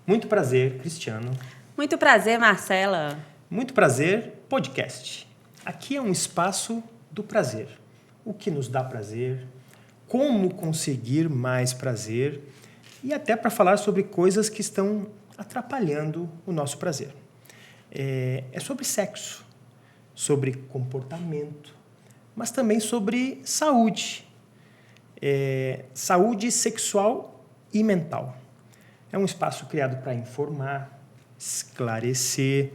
Muito prazer, Cristiano. Muito prazer, Marcela. Muito prazer, podcast. Aqui é um espaço do prazer. O que nos dá prazer, como conseguir mais prazer e até para falar sobre coisas que estão atrapalhando o nosso prazer. É sobre sexo, sobre comportamento, mas também sobre saúde. Saúde sexual e mental. É um espaço criado para informar, esclarecer,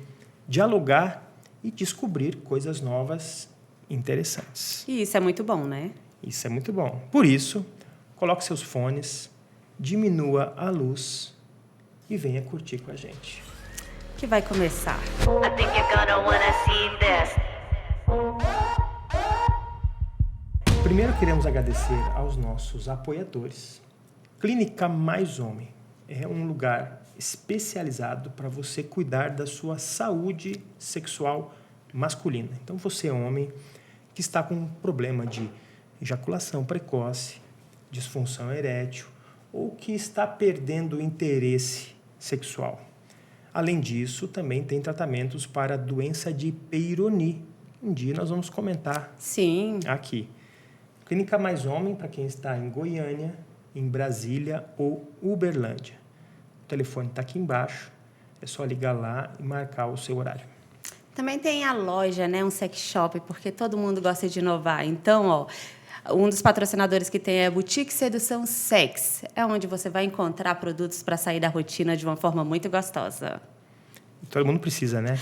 dialogar e descobrir coisas novas interessantes. E isso é muito bom, né? Isso é muito bom. Por isso, coloque seus fones, diminua a luz e venha curtir com a gente. Que vai começar. I think you're gonna wanna see this. Primeiro, queremos agradecer aos nossos apoiadores. Clínica Mais Homem é um lugar especializado para você cuidar da sua saúde sexual masculina. Então, você é homem que está com um problema de ejaculação precoce, disfunção erétil ou que está perdendo o interesse sexual. Além disso, também tem tratamentos para doença de Peyronie. Um dia nós vamos comentar Sim. aqui. Clínica Mais Homem, para quem está em Goiânia, em Brasília ou Uberlândia. O telefone está aqui embaixo, é só ligar lá e marcar o seu horário. Também tem a loja, né? Um sex shop, porque todo mundo gosta de inovar. Então, um dos patrocinadores que tem é a Boutique Sedução Sex. É onde você vai encontrar produtos para sair da rotina de uma forma muito gostosa. Todo mundo precisa, né?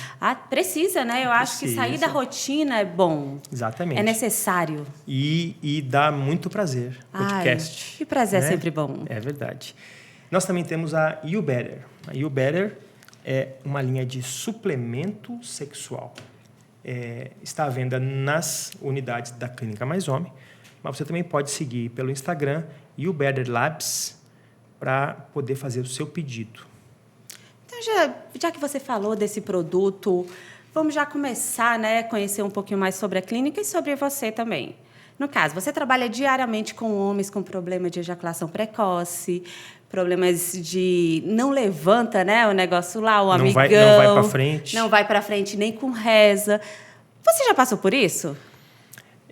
Precisa, né? Eu acho que sair da rotina é bom. Exatamente. É necessário. E dá muito prazer. Podcast. E prazer é sempre bom. É verdade. Nós também temos a You Better. A You Better é uma linha de suplemento sexual. Está à venda nas unidades da Clínica Mais Homem, mas você também pode seguir pelo Instagram You Better Labs para poder fazer o seu pedido. Então, já que você falou desse produto, vamos já começar, né, a conhecer um pouquinho mais sobre a clínica e sobre você também. No caso, você trabalha diariamente com homens com problema de ejaculação precoce, problemas de não levanta, né, o negócio lá, o amigão. Não vai para frente. Não vai para frente nem com reza. Você já passou por isso?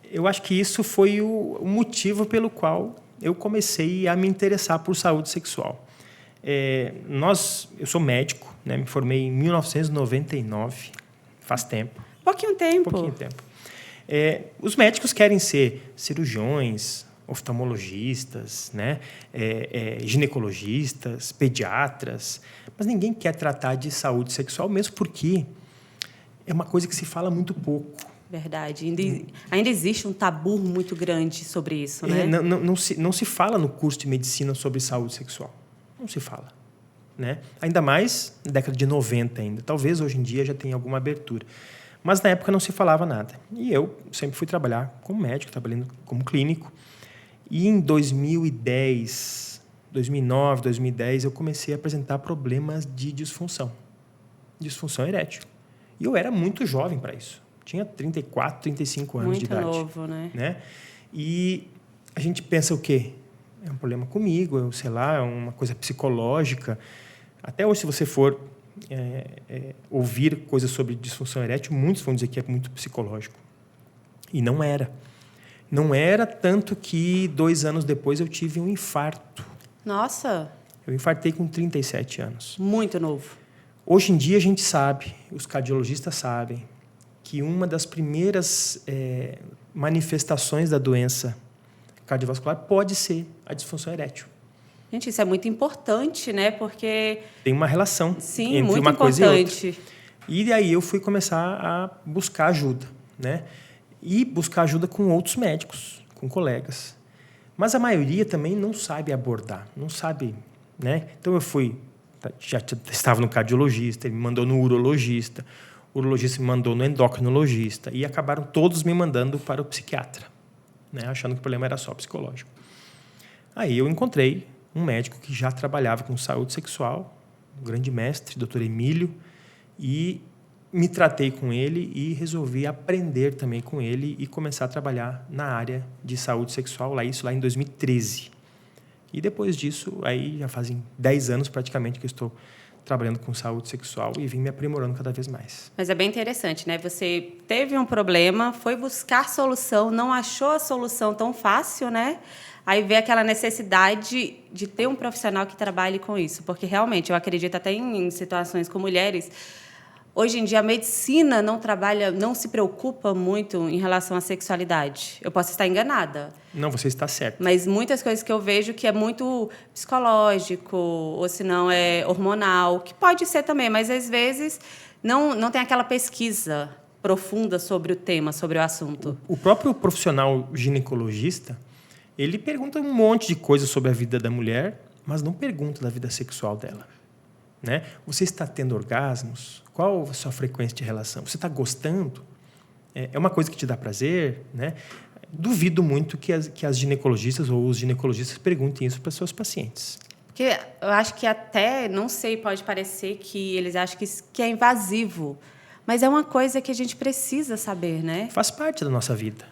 Eu acho que isso foi o motivo pelo qual eu comecei a me interessar por saúde sexual. Eu sou médico, né? Me formei em 1999, faz tempo. Pouquinho tempo. Os médicos querem ser cirurgiões, oftalmologistas, né? Ginecologistas, pediatras, mas ninguém quer tratar de saúde sexual, mesmo porque é uma coisa que se fala muito pouco. Verdade. Ainda existe um tabu muito grande sobre isso, né? Não se fala no curso de medicina sobre saúde sexual. Não se fala, né? Ainda mais na década de 90 ainda. Talvez hoje em dia já tenha alguma abertura. Mas na época não se falava nada. E eu sempre fui trabalhar como médico, trabalhando como clínico. E em 2010, 2009, 2010, eu comecei a apresentar problemas de disfunção erétil. E eu era muito jovem para isso. Tinha 34, 35 anos de idade. Muito novo, né? E a gente pensa o quê? É um problema comigo, sei lá, é uma coisa psicológica. Até hoje, se você for ouvir coisas sobre disfunção erétil, muitos vão dizer que é muito psicológico. E não era. Não era, tanto que 2 anos depois eu tive um infarto. Nossa! Eu infartei com 37 anos. Muito novo. Hoje em dia a gente sabe, os cardiologistas sabem, que uma das primeiras manifestações da doença cardiovascular pode ser a disfunção erétil. Gente, isso é muito importante, né? Porque tem uma relação entre muito uma coisa importante. E outra. E daí eu fui começar a buscar ajuda, né? E buscar ajuda com outros médicos, com colegas. Mas a maioria também não sabe abordar, não sabe, né? Então eu já estava no cardiologista, ele me mandou no urologista, o urologista me mandou no endocrinologista e acabaram todos me mandando para o psiquiatra, né? Achando que o problema era só psicológico. Aí eu encontrei um médico que já trabalhava com saúde sexual, um grande mestre, Dr. Emílio, e me tratei com ele e resolvi aprender também com ele e começar a trabalhar na área de saúde sexual, isso lá em 2013. E depois disso, aí já fazem 10 anos praticamente que eu estou trabalhando com saúde sexual e vim me aprimorando cada vez mais. Mas é bem interessante, né? Você teve um problema, foi buscar solução, não achou a solução tão fácil, né? Aí vê aquela necessidade de ter um profissional que trabalhe com isso. Porque, realmente, eu acredito até em situações com mulheres. Hoje em dia, a medicina não se preocupa muito em relação à sexualidade. Eu posso estar enganada. Não, você está certo. Mas muitas coisas que eu vejo que é muito psicológico, ou se não é hormonal, que pode ser também, mas às vezes não tem aquela pesquisa profunda sobre o tema, sobre o assunto. O próprio profissional ginecologista, ele pergunta um monte de coisas sobre a vida da mulher, mas não pergunta da vida sexual dela. Né? Você está tendo orgasmos? Qual a sua frequência de relação? Você está gostando? É uma coisa que te dá prazer? Né? Duvido muito que as ginecologistas ou os ginecologistas perguntem isso para seus pacientes. Porque eu acho que até, não sei, pode parecer que eles acham que é invasivo, mas é uma coisa que a gente precisa saber, né? Faz parte da nossa vida.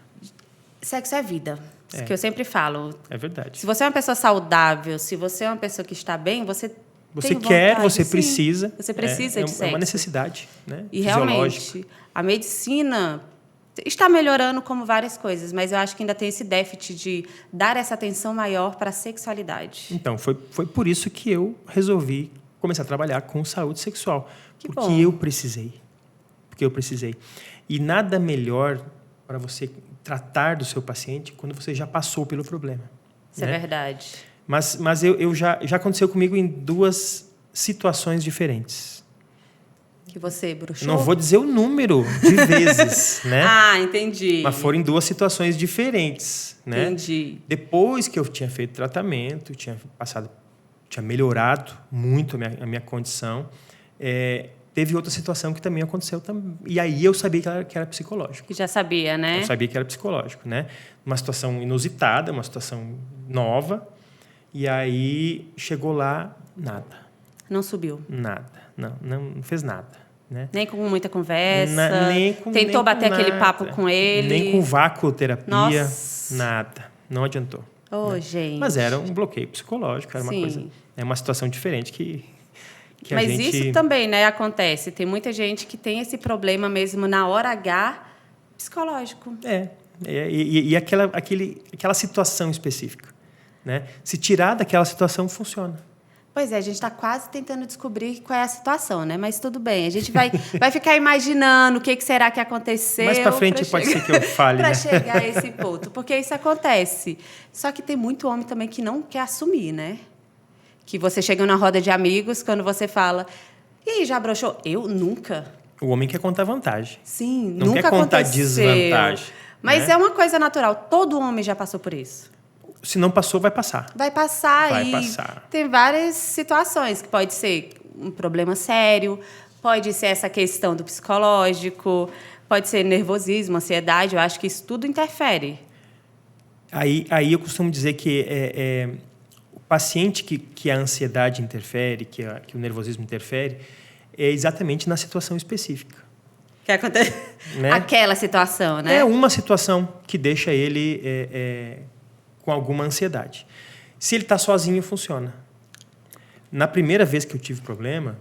Sexo é vida. Isso que eu sempre falo. É verdade. Se você é uma pessoa saudável, se você é uma pessoa que está bem, você quer, vontade, você sim, precisa. Você precisa de sexo. É uma necessidade, né? E realmente, a medicina está melhorando como várias coisas, mas eu acho que ainda tem esse déficit de dar essa atenção maior para a sexualidade. Então, foi por isso que eu resolvi começar a trabalhar com saúde sexual. Porque bom. Eu precisei. Porque eu precisei. E nada melhor para você tratar do seu paciente quando você já passou pelo problema. Isso, né? É verdade. Mas eu já aconteceu comigo em 2 situações diferentes. Que você bruxou? Não vou dizer o número de vezes, né? Ah, entendi. Mas foram em 2 situações diferentes, né? Entendi. Depois que eu tinha feito tratamento, tinha melhorado muito a minha condição, teve outra situação que também aconteceu. E aí eu sabia que era psicológico. Que já sabia, né? Eu sabia que era psicológico, né? Uma situação inusitada, uma situação nova. E aí chegou lá, nada. Não subiu? Nada. Não fez nada. Né? Nem com muita conversa? Tentou nem bater com aquele nada. papo com ele? Nem com vacuoterapia. Nossa. Nada. Não adiantou. Né? Gente. Mas era um bloqueio psicológico, era uma coisa. É uma situação diferente que Mas a gente... isso também, né, acontece. Tem muita gente que tem esse problema mesmo na hora H psicológico. E aquela situação específica. Né? Se tirar daquela situação, funciona. Pois é, a gente está quase tentando descobrir qual é a situação, né? Mas tudo bem, a gente vai ficar imaginando o que será que aconteceu. Mais para frente pode ser que eu fale, para né? chegar a esse ponto, porque isso acontece. Só que tem muito homem também que não quer assumir, né? Que você chega na roda de amigos, quando você fala, e aí, já broxou? Eu nunca. O homem quer contar vantagem. Sim, não nunca quer contar aconteceu. desvantagem. Mas né? é uma coisa natural, todo homem já passou por isso. Se não passou, vai passar. Vai passar. Vai passar. Tem várias situações que pode ser um problema sério, pode ser essa questão do psicológico, pode ser nervosismo, ansiedade. Eu acho que isso tudo interfere. Aí eu costumo dizer que o paciente que a ansiedade interfere, que o nervosismo interfere, é exatamente na situação específica. Que acontece? Né? Aquela situação, né? É uma situação que deixa ele com alguma ansiedade. Se ele está sozinho, funciona. Na primeira vez que eu tive problema,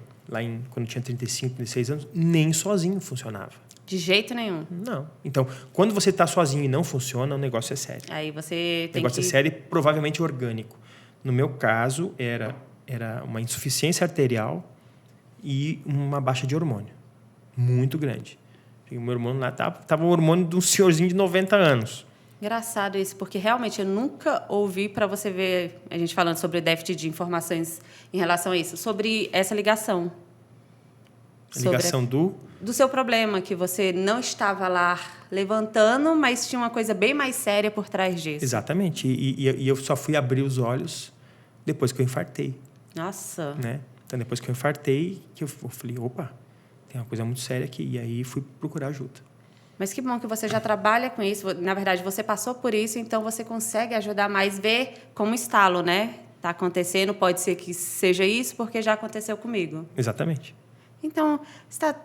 quando eu tinha 35, 36 anos, nem sozinho funcionava. De jeito nenhum? Não. Então, quando você está sozinho e não funciona, o negócio é sério. Aí você tem o negócio é sério e provavelmente orgânico. No meu caso, era uma insuficiência arterial e uma baixa de hormônio. Muito grande. O meu hormônio lá estava um hormônio de um senhorzinho de 90 anos. Engraçado isso, porque realmente eu nunca ouvi, para você ver, a gente falando sobre déficit de informações em relação a isso, sobre essa ligação. A ligação do seu problema, que você não estava lá levantando, mas tinha uma coisa bem mais séria por trás disso. Exatamente. E eu só fui abrir os olhos depois que eu infartei. Nossa. Né? Então, depois que eu infartei, que eu falei, opa, tem uma coisa muito séria aqui. E aí fui procurar ajuda. Mas que bom que você já trabalha com isso. Na verdade, você passou por isso, então você consegue ajudar mais, ver como estalo, né? Está acontecendo, pode ser que seja isso, porque já aconteceu comigo. Exatamente. Então, você está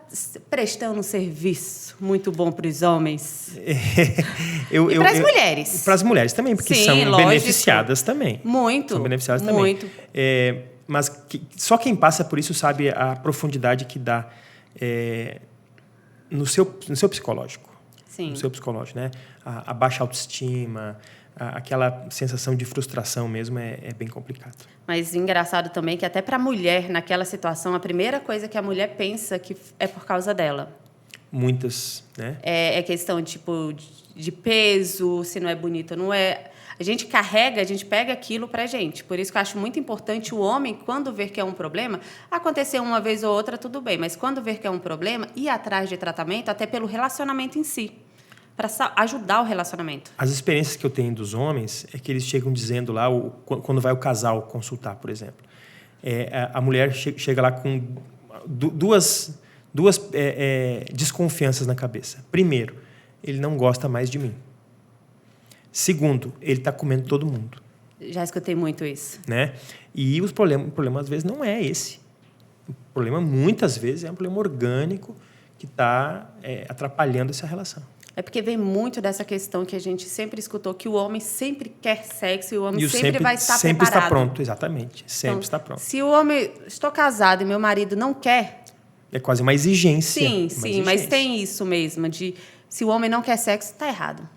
prestando um serviço muito bom para os homens. E para as mulheres. Para as mulheres também, porque Sim, são lógico. Beneficiadas também. Muito. São beneficiadas muito. também. Mas só quem passa por isso sabe a profundidade que dá no seu psicológico. Sim. No seu psicológico, né? A baixa autoestima, aquela sensação de frustração mesmo é bem complicado. Mas engraçado também que até para a mulher, naquela situação, a primeira coisa que a mulher pensa que é por causa dela. Muitas, né? É questão tipo de peso, se não é bonito ou não é. A gente pega aquilo pra gente. Por isso que eu acho muito importante o homem, quando ver que é um problema, acontecer uma vez ou outra, tudo bem, mas quando ver que é um problema, ir atrás de tratamento, até pelo relacionamento em si, para ajudar o relacionamento. As experiências que eu tenho dos homens é que eles chegam dizendo lá, quando vai o casal consultar, por exemplo, a mulher chega lá com duas desconfianças na cabeça. Primeiro, ele não gosta mais de mim. Segundo, ele está comendo todo mundo. Já escutei muito isso. Né? E o problema, às vezes, não é esse. O problema, muitas vezes, é um problema orgânico que está atrapalhando essa relação. É porque vem muito dessa questão que a gente sempre escutou, que o homem sempre quer sexo e o homem sempre vai estar sempre preparado. está pronto, exatamente. Sempre Então, está pronto. Se o homem... Estou casado e meu marido não quer... É quase uma exigência. Sim, mas tem isso mesmo, de... Se o homem não quer sexo, está errado.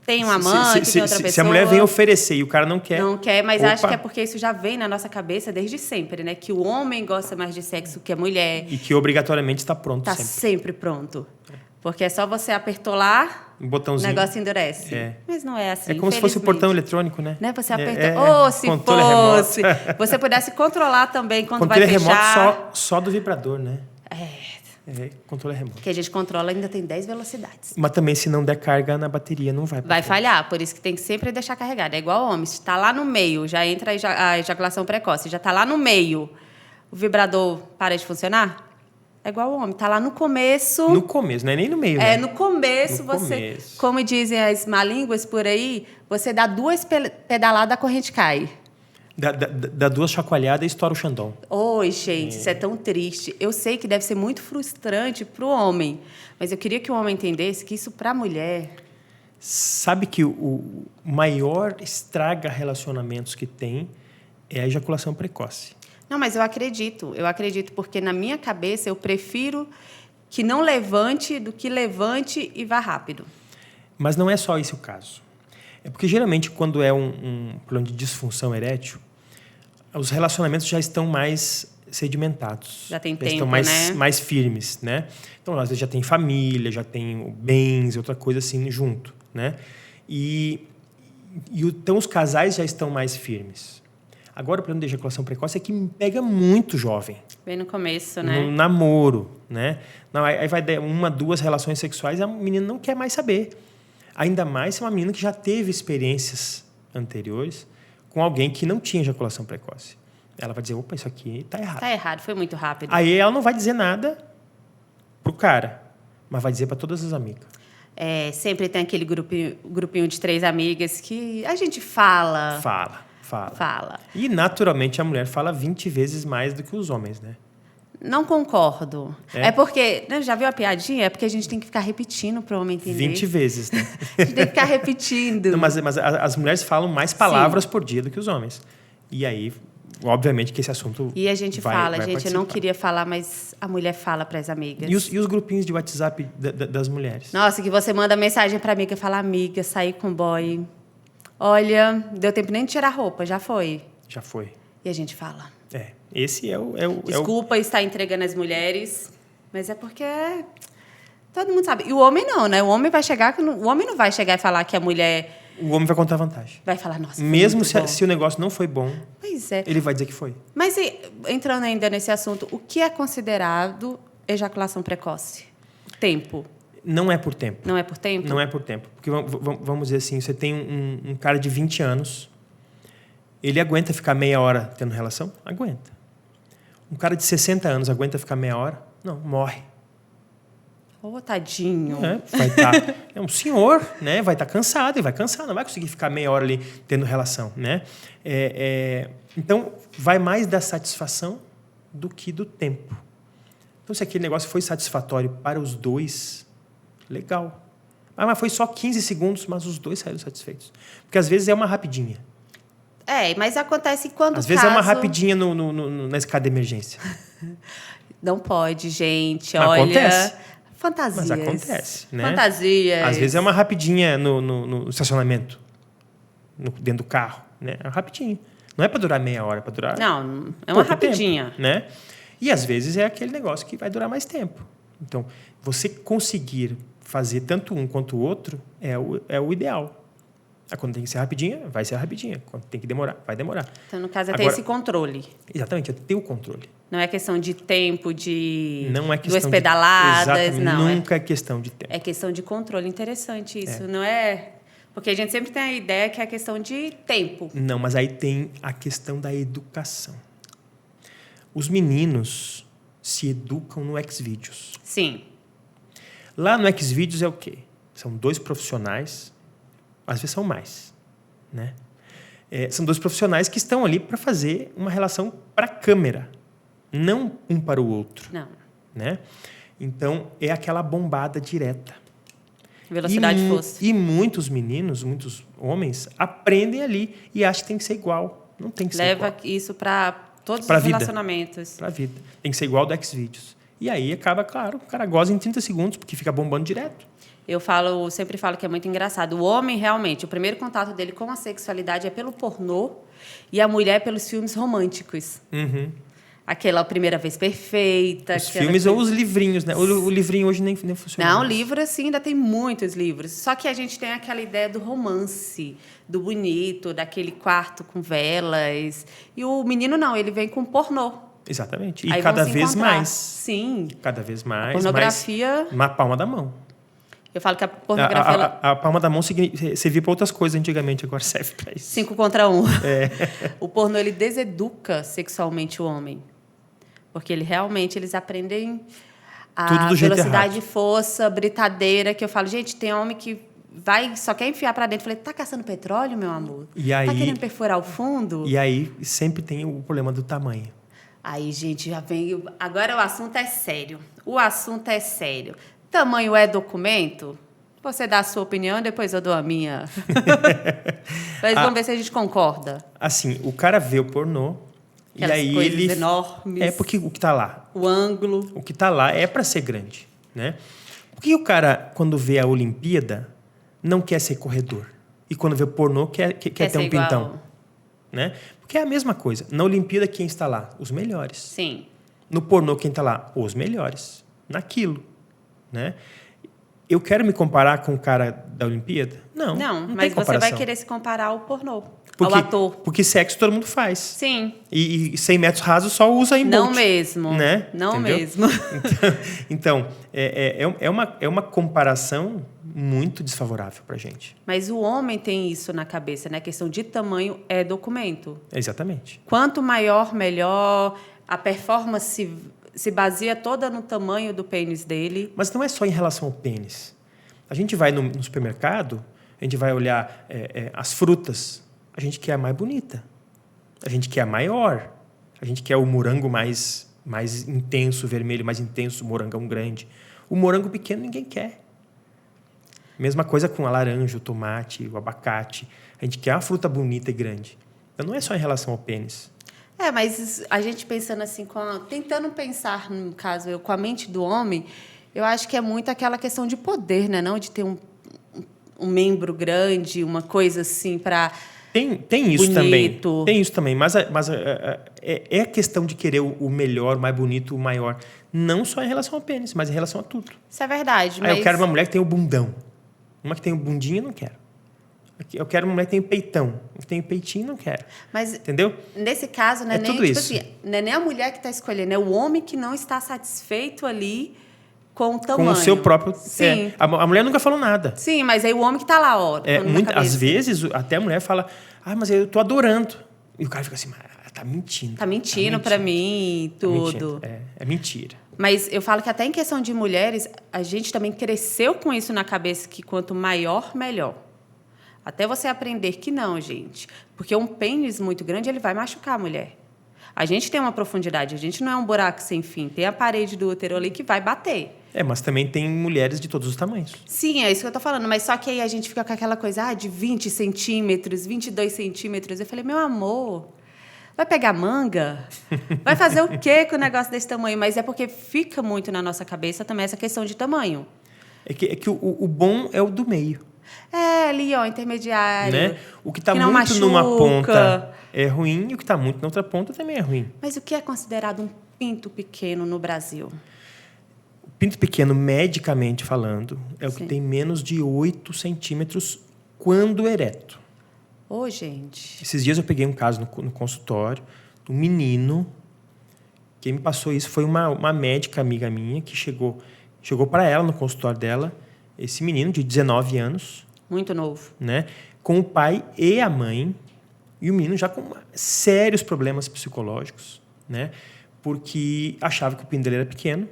Tem um amante, tem outra pessoa... Se a mulher vem oferecer e o cara não quer... Não quer, mas acho que é porque isso já vem na nossa cabeça desde sempre, né? Que o homem gosta mais de sexo que a mulher. E que obrigatoriamente está pronto Está sempre pronto. Porque é só você apertolar, um botãozinho. O negócio endurece. Mas não é assim, é como se fosse o portão eletrônico, né? Você aperta... se fosse... Você pudesse controlar também quando vai fechar... Controle remoto só do vibrador, né? Controle remoto. Que a gente controla ainda tem 10 velocidades. Mas também, se não der carga na bateria, não vai. Vai falhar, por isso que tem que sempre deixar carregado. É igual homem, se está lá no meio, já entra a ejaculação precoce, já está lá no meio, o vibrador para de funcionar? É igual o homem, está lá no começo... No começo, não é nem no meio, né? No começo, como dizem as malínguas por aí, você dá 2 pedaladas, a corrente cai. Dá 2 chacoalhadas e estoura o Xandão. Oi, gente, isso é tão triste. Eu sei que deve ser muito frustrante para o homem, mas eu queria que o homem entendesse que isso para a mulher... Sabe que o maior estraga relacionamentos que tem é a ejaculação precoce. Não, mas eu acredito, porque na minha cabeça eu prefiro que não levante do que levante e vá rápido. Mas não é só esse o caso. É porque, geralmente, quando é um problema de disfunção erétil, os relacionamentos já estão mais sedimentados. Já tem já tempo, estão mais firmes, né? Então, às vezes, já tem família, já tem bens, outra coisa assim, junto, né? Então, os casais já estão mais firmes. Agora, o problema da ejaculação precoce é que me pega muito jovem. Bem no começo, né? No namoro, né? Não, aí vai dar 1, 2 relações sexuais e a menina não quer mais saber. Ainda mais se é uma menina que já teve experiências anteriores com alguém que não tinha ejaculação precoce. Ela vai dizer, opa, isso aqui está errado. Está errado, foi muito rápido. Aí ela não vai dizer nada pro cara, mas vai dizer para todas as amigas. Sempre tem aquele grupinho de 3 amigas que a gente fala. Fala. E, naturalmente, a mulher fala 20 vezes mais do que os homens, né? Não concordo. É porque... Já viu a piadinha? É porque a gente tem que ficar repetindo para o homem entender. 20 vezes, né? A gente tem que ficar repetindo. Não, mas as mulheres falam mais palavras por dia do que os homens. E aí, obviamente, que esse assunto E a gente fala, gente, participar. eu não queria falar, mas a mulher fala para as amigas. E os grupinhos de WhatsApp das mulheres? Nossa, que você manda mensagem para amiga e fala, amiga, saí com boy. Olha, deu tempo nem de tirar a roupa, já foi. Já foi. E a gente fala. Esse é o... Desculpa estar entregando as mulheres, mas é porque todo mundo sabe. E o homem não, né? O homem não vai chegar e falar que a mulher... O homem vai contar vantagem. Vai falar, nossa, mesmo se o negócio não foi bom, pois é. Ele vai dizer que foi. Mas entrando ainda nesse assunto, o que é considerado ejaculação precoce? Tempo. Não é por tempo. Não é por tempo? Não é por tempo. Porque, vamos dizer assim, você tem um cara de 20 anos, ele aguenta ficar meia hora tendo relação? Aguenta. Um cara de 60 anos aguenta ficar meia hora? Não, morre. Tadinho. É um senhor, né? Vai estar cansado, e vai cansar, não vai conseguir ficar meia hora ali tendo relação, né? Então, vai mais da satisfação do que do tempo. Então, se aquele negócio foi satisfatório para os dois, legal. Mas foi só 15 segundos, mas os dois saíram satisfeitos. Porque às vezes é uma rapidinha. Mas acontece quando Às vezes é uma rapidinha na escada de emergência. Não pode, gente. Mas olha. acontece. Fantasias. Mas acontece, né? Fantasias. Às vezes é uma rapidinha no estacionamento, dentro do carro, né? É rapidinho. Não é para durar meia hora, é para durar. Não, é uma rapidinha. Tempo, né? E às vezes é aquele negócio que vai durar mais tempo. Então, você conseguir fazer tanto um quanto o outro é o ideal. Quando tem que ser rapidinha, vai ser rapidinha. Quando tem que demorar, vai demorar. Então, no caso, é ter Agora, esse controle. Exatamente, é ter o controle. Não é questão de tempo, de não é questão duas pedaladas. Exatamente, não, nunca é questão de tempo. É questão de controle. Interessante isso, não é? Porque a gente sempre tem a ideia que é a questão de tempo. Não, mas aí tem a questão da educação. Os meninos se educam no Xvideos. Sim. Lá no Xvideos é o quê? São 2 profissionais, às vezes são mais, né? São 2 profissionais que estão ali para fazer uma relação para a câmera, não um para o outro. Não. Né? Então, é aquela bombada direta. Velocidade fosse. E muitos meninos, muitos homens, aprendem ali e acham que tem que ser igual. Não tem que ser igual. Leva isso para todos Pra os vida. relacionamentos. Para a vida. Tem que ser igual do Xvideos. E aí acaba, claro, o cara goza em 30 segundos, porque fica bombando direto. Eu sempre falo que é muito engraçado. O homem, realmente, o primeiro contato dele com a sexualidade é pelo pornô e a mulher pelos filmes românticos. Uhum. Aquela Primeira Vez Perfeita. Os filmes ou os livrinhos, né? O livrinho hoje nem funciona. Não, mais. livro, assim, ainda tem muitos livros. Só que a gente tem aquela ideia do romance, do bonito, daquele quarto com velas. E o menino não, ele vem com pornô. Exatamente. E Aí cada vão se vez encontrar. mais. Sim. Cada vez mais. A pornografia... Na palma da mão. Eu falo que a pornografia... A palma da mão servia para outras coisas antigamente, agora serve para isso. 5 contra 1. O pornô, ele deseduca sexualmente o homem. Porque eles aprendem a Tudo do jeito velocidade, errado. força, britadeira, que eu falo, gente, tem homem que só quer enfiar para dentro. Eu falei, tá caçando petróleo, meu amor? E aí, tá querendo perfurar o fundo? E aí sempre tem o problema do tamanho. Aí, gente, já vem... Agora o assunto é sério. Tamanho é documento? Você dá a sua opinião, depois eu dou a minha. Mas vamos ver se a gente concorda. Assim, o cara vê o pornô Aquelas e aí coisas ele... enormes. É porque o que está lá. O ângulo. O que está lá é para ser grande, né? Por que o cara, quando vê a Olimpíada, não quer ser corredor? E quando vê pornô, quer ter um igual. pintão? Né? Porque é a mesma coisa. Na Olimpíada, quem está lá? Os melhores. Sim. No pornô, quem está lá? Os melhores. Naquilo. Né? Eu quero me comparar com o cara da Olimpíada? Não mas tem você vai querer se comparar ao pornô, porque, ao ator. Porque sexo todo mundo faz. Sim. E 100 metros rasos só usa em Não Bolt, mesmo. Né? Não Entendeu? mesmo. Então, é uma comparação muito desfavorável para a gente. Mas o homem tem isso na cabeça, né? A questão de tamanho é documento. Exatamente. Quanto maior, melhor. A performance se baseia toda no tamanho do pênis dele. Mas não é só em relação ao pênis. A gente vai no supermercado, a gente vai olhar as frutas, a gente quer a mais bonita, a gente quer a maior, a gente quer o morango mais intenso, vermelho, mais intenso, o morangão grande. O morango pequeno ninguém quer. Mesma coisa com a laranja, o tomate, o abacate. A gente quer uma fruta bonita e grande. Então não é só em relação ao pênis. Mas a gente pensando assim, tentando pensar, no caso, com a mente do homem, eu acho que é muito aquela questão de poder, né? Não de ter um membro grande, uma coisa assim para... Tem isso bonito. também. Tem isso também. Mas é a questão de querer o melhor, o mais bonito, o maior. Não só em relação ao pênis, mas em relação a tudo. Isso é verdade. Eu quero uma mulher que tem o bundão. Uma que tem o bundinho, não quero. Eu quero uma mulher que tem o peitão. Que tem o peitinho, não quero. Mas, entendeu? Nesse caso, não é nem, tudo isso. Assim, não é nem a mulher que está escolhendo, é o homem que não está satisfeito ali com o tamanho. Com o seu próprio... Sim. A mulher nunca falou nada. Sim, mas aí o homem que está lá, Às vezes, até a mulher fala, mas eu estou adorando. E o cara fica assim, tá mentindo. Tá mentindo para mim, tudo. É mentira. Mas eu falo que até em questão de mulheres, a gente também cresceu com isso na cabeça, que quanto maior, melhor. Até você aprender que não, gente. Porque um pênis muito grande, ele vai machucar a mulher. A gente tem uma profundidade, a gente não é um buraco sem fim. Tem a parede do útero ali que vai bater. Mas também tem mulheres de todos os tamanhos. Sim, é isso que eu tô falando. Mas só que aí a gente fica com aquela coisa de 20 centímetros, 22 centímetros. Eu falei, meu amor, vai pegar manga? Vai fazer o quê com o negócio desse tamanho? Mas é porque fica muito na nossa cabeça também essa questão de tamanho. É que o bom é o do meio. Ali, intermediário. Né? O que está que não muito machuca. numa ponta é ruim e o que está muito na outra ponta também é ruim. Mas o que é considerado um pinto pequeno no Brasil? O pinto pequeno, medicamente falando, é o Sim. que tem menos de 8 centímetros quando ereto. Ô, gente. Esses dias eu peguei um caso no consultório, um menino. Quem me passou isso foi uma médica amiga minha que chegou para ela no consultório dela, esse menino de 19 anos, Muito novo. né, com o pai e a mãe, e o menino já com sérios problemas psicológicos, né, porque achava que o pinto dele era pequeno,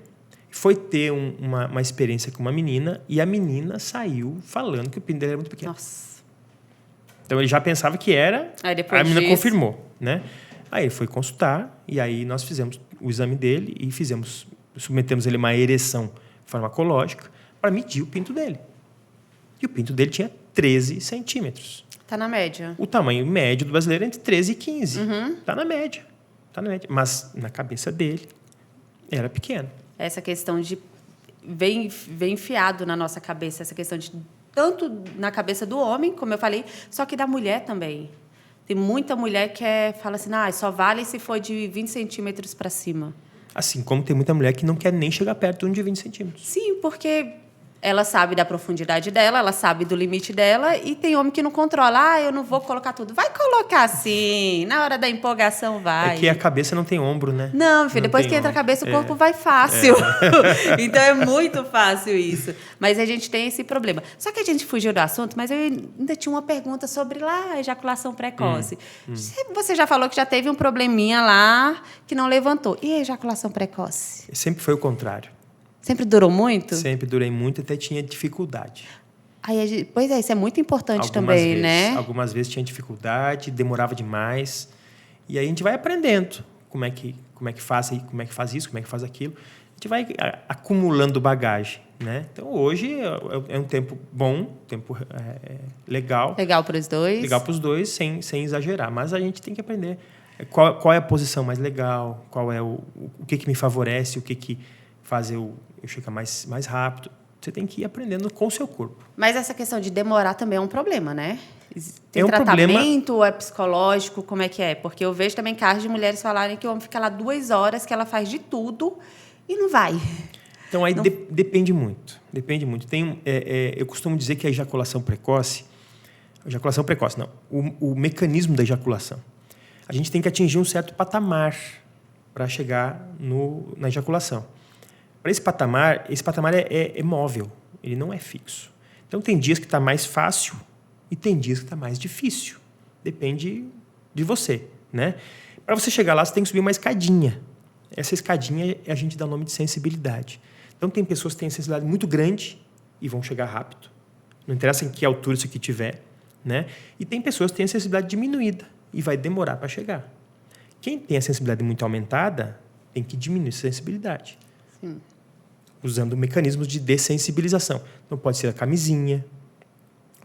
foi ter uma experiência com uma menina e a menina saiu falando que o pinto dele era muito pequeno. Nossa. Então ele já pensava que era, Aí depois a menina disso... confirmou, né? Aí ele foi consultar e aí nós fizemos o exame dele e submetemos ele a uma ereção farmacológica para medir o pinto dele. E o pinto dele tinha 13 centímetros. Tá na média. O tamanho médio do brasileiro é entre 13 e 15. Tá na média. Mas na cabeça dele era pequeno. Essa questão de... Vem enfiado na nossa cabeça, essa questão de... Tanto na cabeça do homem, como eu falei, só que da mulher também. Tem muita mulher que fala assim, só vale se for de 20 centímetros para cima. Assim como tem muita mulher que não quer nem chegar perto de um de 20 centímetros. Sim, porque ela sabe da profundidade dela, ela sabe do limite dela, e tem homem que não controla. Eu não vou colocar tudo. Vai colocar sim, na hora da empolgação vai. É que a cabeça não tem ombro, né? Não, filho, Não depois tem que entra a ombro. cabeça, o corpo vai fácil. Então é muito fácil isso. Mas a gente tem esse problema. Só que a gente fugiu do assunto, mas eu ainda tinha uma pergunta sobre a ejaculação precoce. Você já falou que já teve um probleminha lá que não levantou. E a ejaculação precoce? Sempre foi o contrário. Sempre durou muito? Sempre durei muito, até tinha dificuldade. Pois é, isso é muito importante também, né? Algumas vezes tinha dificuldade, demorava demais. E aí a gente vai aprendendo como é que faz isso, como é que faz aquilo. A gente vai acumulando bagagem, né? Então, hoje é um tempo bom, tempo legal. Legal para os dois. Legal para os dois, sem exagerar. Mas a gente tem que aprender qual é a posição mais legal, qual é o que me favorece, o que faz eu chegar mais rápido. Você tem que ir aprendendo com o seu corpo. Mas essa questão de demorar também é um problema, né? Tem É um tratamento ou é psicológico? Como é que é? Porque eu vejo também casos de mulheres falarem que o homem fica lá 2 horas, que ela faz de tudo e não vai. Então, aí depende muito. Depende muito. Eu costumo dizer que a ejaculação precoce... não. O mecanismo da ejaculação. A gente tem que atingir um certo patamar para chegar na ejaculação. Para esse patamar é móvel, ele não é fixo. Então, tem dias que está mais fácil e tem dias que está mais difícil. Depende de você, né? Para você chegar lá, você tem que subir uma escadinha. Essa escadinha a gente dá o nome de sensibilidade. Então, tem pessoas que têm sensibilidade muito grande e vão chegar rápido. Não interessa em que altura isso aqui tiver, né? E tem pessoas que têm a sensibilidade diminuída e vai demorar para chegar. Quem tem a sensibilidade muito aumentada tem que diminuir a sensibilidade. Sim. Usando mecanismos de dessensibilização. Então, pode ser a camisinha,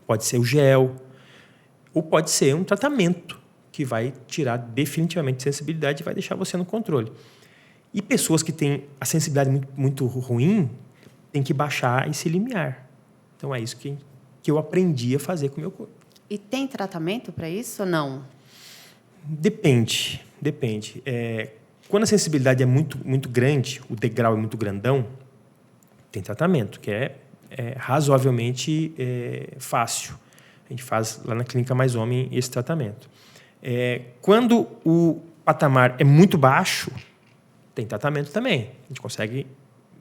pode ser o gel, ou pode ser um tratamento que vai tirar definitivamente a sensibilidade e vai deixar você no controle. E pessoas que têm a sensibilidade muito, muito ruim, têm que baixar esse limiar. Então, é isso que eu aprendi a fazer com o meu corpo. E tem tratamento para isso ou não? Depende. Quando a sensibilidade é muito, muito grande, o degrau é muito grandão, tem tratamento, que é razoavelmente fácil. A gente faz lá na Clínica Mais Homem esse tratamento. Quando o patamar é muito baixo, tem tratamento também. A gente consegue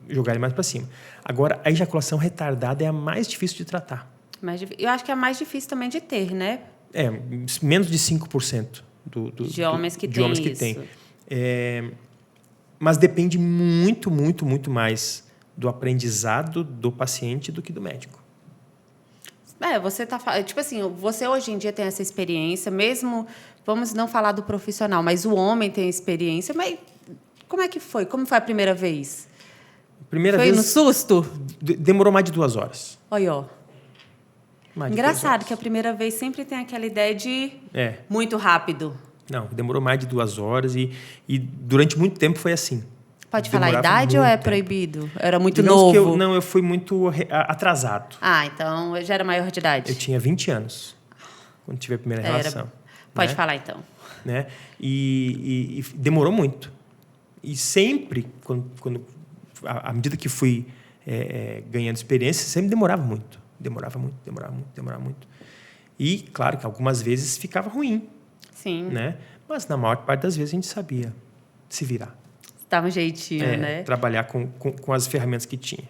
jogar ele mais para cima. Agora, a ejaculação retardada é a mais difícil de tratar. Eu acho que é a mais difícil também de ter, né? Menos de 5% de homens que têm. Mas depende muito, muito, muito mais do aprendizado do paciente do que do médico. Você tá tipo assim, você hoje em dia tem essa experiência, mesmo Vamos não falar do profissional, mas o homem tem experiência. Mas como é que foi? Como foi a primeira vez? Primeira Foi vez, no susto? demorou mais de 2 horas. Olha, ó. Mais de 2 Engraçado horas. que a primeira vez sempre tem aquela ideia de É. muito rápido. Não, demorou mais de 2 horas e durante muito tempo foi assim. Pode falar a Demorava idade ou muito é tempo. proibido? Era muito Digamos que novo? eu fui muito atrasado. Ah, então eu já era maior de idade. Eu tinha 20 anos quando tive a primeira Era. relação. Pode né? falar então. Né? E demorou muito. E sempre, à medida que fui ganhando experiência, sempre demorava muito. Demorava muito. E, claro, que algumas vezes ficava ruim, Sim. né? Mas, na maior parte das vezes, a gente sabia se virar. Dava um jeitinho, né? Trabalhar com as ferramentas que tinha.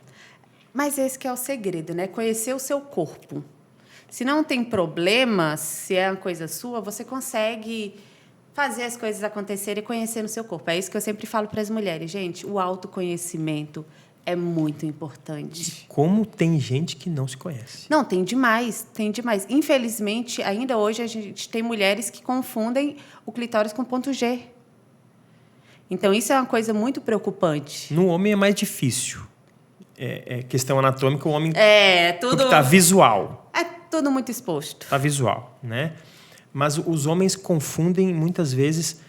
Mas esse que é o segredo, né? Conhecer o seu corpo. Se não tem problema, se é uma coisa sua, você consegue fazer as coisas acontecerem e conhecer no seu corpo. É isso que eu sempre falo para as mulheres. Gente, o autoconhecimento é muito importante. Como tem gente que não se conhece. Não, tem demais, tem demais. Infelizmente, ainda hoje, a gente tem mulheres que confundem o clitóris com ponto G. Então, isso é uma coisa muito preocupante. No homem é mais difícil. É questão anatômica, o homem Tudo... está visual. É tudo muito exposto. Está visual, né? Mas os homens confundem, muitas vezes,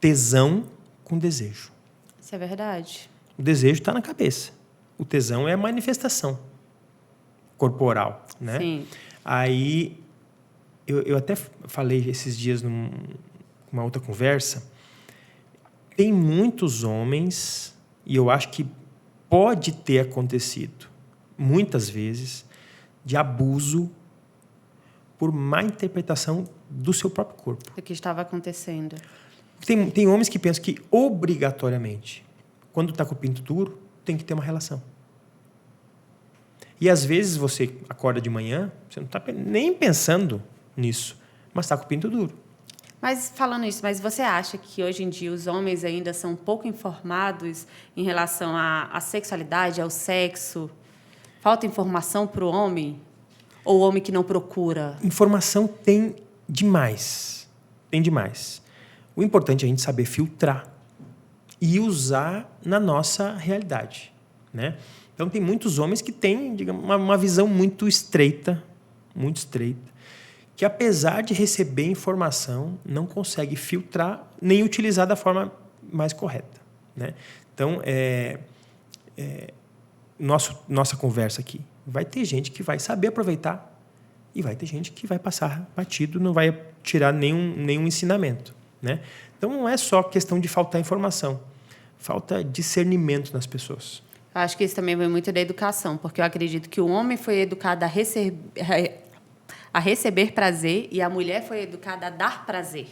tesão com desejo. Isso é verdade. O desejo está na cabeça. O tesão é a manifestação corporal, né? Sim. Aí, eu até falei esses dias numa outra conversa, tem muitos homens, e eu acho que pode ter acontecido, muitas vezes, de abuso por má interpretação do seu próprio corpo. Do que estava acontecendo. Tem homens que pensam que, obrigatoriamente, quando está com o pinto duro, tem que ter uma relação. E, às vezes, você acorda de manhã, você não está nem pensando nisso, mas está com o pinto duro. Mas, falando isso, mas você acha que, hoje em dia, os homens ainda são pouco informados em relação à sexualidade, ao sexo? Falta informação para o homem? Ou o homem que não procura? Informação tem demais. Tem demais. O importante é a gente saber filtrar e usar na nossa realidade, né? Então, tem muitos homens que têm, digamos, uma visão muito estreita, que, apesar de receber informação, não consegue filtrar nem utilizar da forma mais correta, né? Então, nossa conversa aqui, vai ter gente que vai saber aproveitar e vai ter gente que vai passar batido, não vai tirar nenhum ensinamento, né? Então, não é só questão de faltar informação, falta discernimento nas pessoas. Eu acho que isso também vem muito da educação, porque eu acredito que o homem foi educado a receber prazer e a mulher foi educada a dar prazer.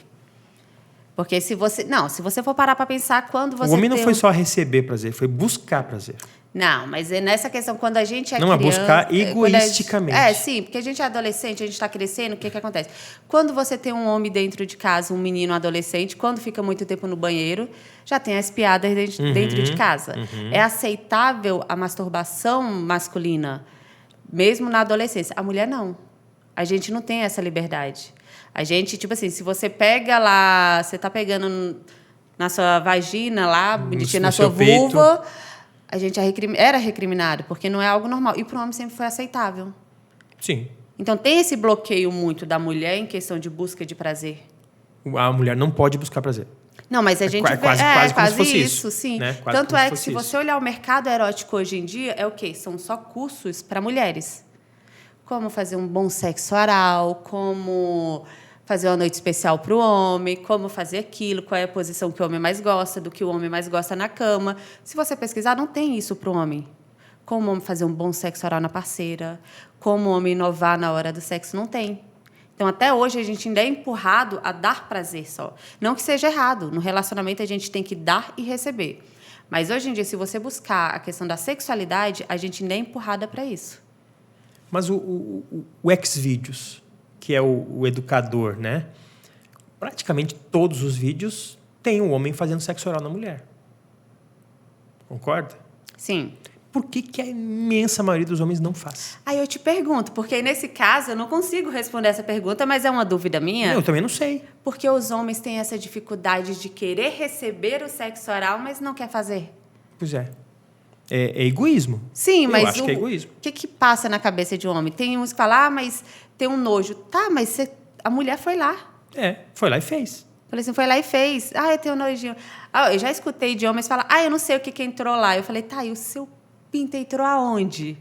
Porque se você for parar para pensar, quando você O homem não tem foi só receber prazer, foi buscar prazer. Não, mas é nessa questão, quando a gente é Não, é criança... buscar egoisticamente. Sim, porque a gente é adolescente, a gente está crescendo, o que acontece? Quando você tem um homem dentro de casa, um menino adolescente, quando fica muito tempo no banheiro, já tem as piadas dentro de casa. É aceitável a masturbação masculina, mesmo na adolescência. A mulher, não. A gente não tem essa liberdade. A gente, tipo assim, se você pega lá, você está pegando na sua vagina lá, bonitinho, na sua vulva... A gente era recriminado, porque não é algo normal. E para o homem sempre foi aceitável. Sim. Então, tem esse bloqueio muito da mulher em questão de busca de prazer. A mulher não pode buscar prazer. Não, mas a gente vê... quase como se fosse isso, isso, sim. né? Quase Tanto como se é que, fosse se isso. você olhar o mercado erótico hoje em dia, é o quê? São só cursos para mulheres. Como fazer um bom sexo oral, como fazer uma noite especial para o homem, como fazer aquilo, qual é a posição que o homem mais gosta, do que o homem mais gosta na cama. Se você pesquisar, não tem isso para o homem. Como o homem fazer um bom sexo oral na parceira, como o homem inovar na hora do sexo, não tem. Então, até hoje, a gente ainda é empurrado a dar prazer só. Não que seja errado. No relacionamento, a gente tem que dar e receber. Mas, hoje em dia, se você buscar a questão da sexualidade, a gente ainda é empurrada para isso. Mas o Xvideos, que é o educador, né? Praticamente todos os vídeos têm um homem fazendo sexo oral na mulher. Concorda? Sim. Por que a imensa maioria dos homens não faz? Aí eu te pergunto, porque nesse caso eu não consigo responder essa pergunta, mas é uma dúvida minha. Eu também não sei. Porque os homens têm essa dificuldade de querer receber o sexo oral, mas não quer fazer. Pois é. É egoísmo. Sim, Eu mas acho que é egoísmo. o que passa na cabeça de um homem? Tem uns que falam, mas tem um nojo. Tá, mas a mulher foi lá. Foi lá e fez. Falei assim, foi lá e fez. Eu tenho nojinho. Eu já escutei de homens falar, eu não sei o que entrou lá. Eu falei, tá, e o seu pinto entrou aonde?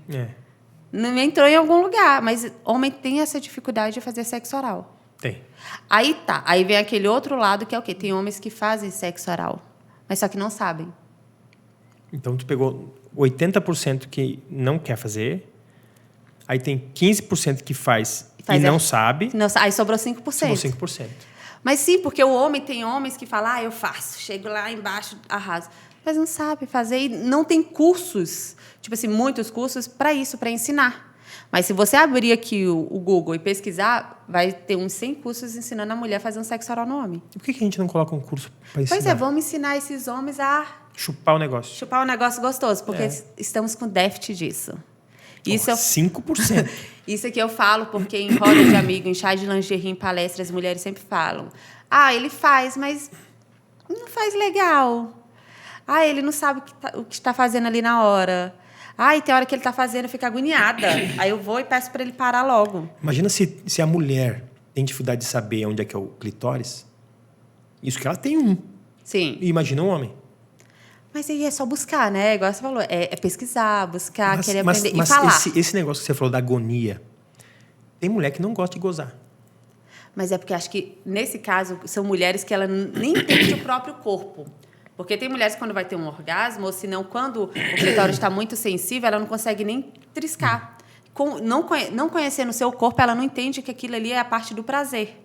Não entrou em algum lugar, mas homem tem essa dificuldade de fazer sexo oral. Tem. Aí vem aquele outro lado que é o quê? Tem homens que fazem sexo oral, mas só que não sabem. Então, tu pegou 80% que não quer fazer, aí tem 15% que faz e não sabe, Aí sobrou 5%. sobrou 5%. Mas sim, porque tem homens que falam, eu faço, chego lá embaixo, arraso. Mas não sabe fazer e não tem cursos, tipo assim, muitos cursos para isso, para ensinar. Mas se você abrir aqui o Google e pesquisar, vai ter uns 100 cursos ensinando a mulher a fazer um sexo oral no homem. E por que a gente não coloca um curso para ensinar? Pois é, vamos ensinar esses homens a chupar o negócio. chupar um negócio gostoso, porque estamos com déficit disso. Isso 5%. Isso aqui eu falo porque em roda de amigo, em chá de lingerie, em palestras, as mulheres sempre falam. Ele faz, mas não faz legal. Ele não sabe o que está fazendo ali na hora. E tem hora que ele está fazendo, eu fico agoniada. Aí eu vou e peço para ele parar logo. Imagina se a mulher tem dificuldade de saber onde é que é o clitóris. Isso que ela tem um. Sim. E imagina um homem. Mas aí é só buscar, né? Igual você falou, é pesquisar, buscar, querer aprender mas e falar. Esse negócio que você falou da agonia, tem mulher que não gosta de gozar. Mas é porque acho que, nesse caso, são mulheres que ela nem entende o próprio corpo. Porque tem mulheres que quando vai ter um orgasmo, ou senão quando o clitóris está muito sensível, ela não consegue nem triscar. Não conhecendo o seu corpo, ela não entende que aquilo ali é a parte do prazer.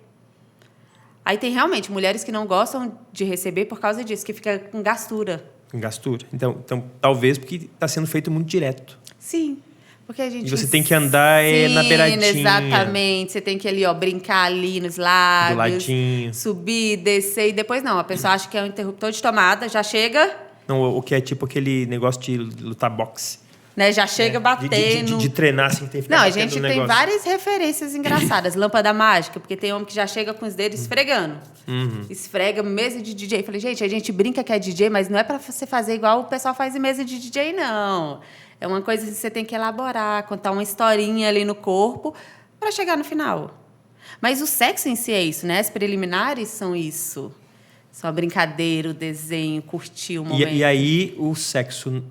Aí tem realmente mulheres que não gostam de receber por causa disso, que fica com gastura. Com gastura. Então talvez porque está sendo feito muito direto. Sim. Porque a gente... E você tem que andar na beiradinha. Exatamente. Você tem que ali, brincar ali nos lábios. Do ladinho. Subir, descer. E depois não. A pessoa acha que é um interruptor de tomada, já chega... Não, o que é tipo aquele negócio de lutar boxe. Né? Já chega batendo. De treinar, assim, tem que ficar Não, a batendo gente no tem negócio. várias referências engraçadas. Lâmpada mágica, porque tem homem que já chega com os dedos esfregando. Esfrega mesa de DJ. Falei, gente, a gente brinca que é DJ, mas não é para você fazer igual o pessoal faz em mesa de DJ, não. É uma coisa que você tem que elaborar, contar uma historinha ali no corpo para chegar no final. Mas o sexo em si é isso, né? As preliminares são isso. Só a brincadeira, o desenho, curtir o momento. E aí, o sexo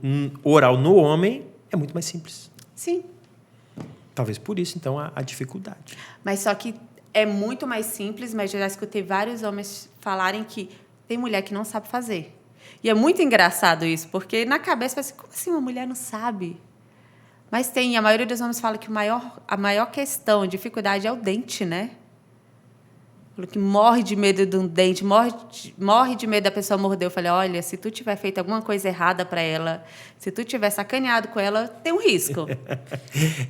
oral no homem é muito mais simples. Sim. Talvez por isso, então, a dificuldade. Mas só que é muito mais simples, mas já escutei vários homens falarem que tem mulher que não sabe fazer. E é muito engraçado isso, porque na cabeça fala assim, como assim uma mulher não sabe? Mas a maioria dos homens fala que a maior questão, dificuldade é o dente, né? Falou que morre de medo de um dente, morre de medo da pessoa morder. Eu falei, olha, se tu tiver feito alguma coisa errada para ela, se tu tiver sacaneado com ela, tem um risco.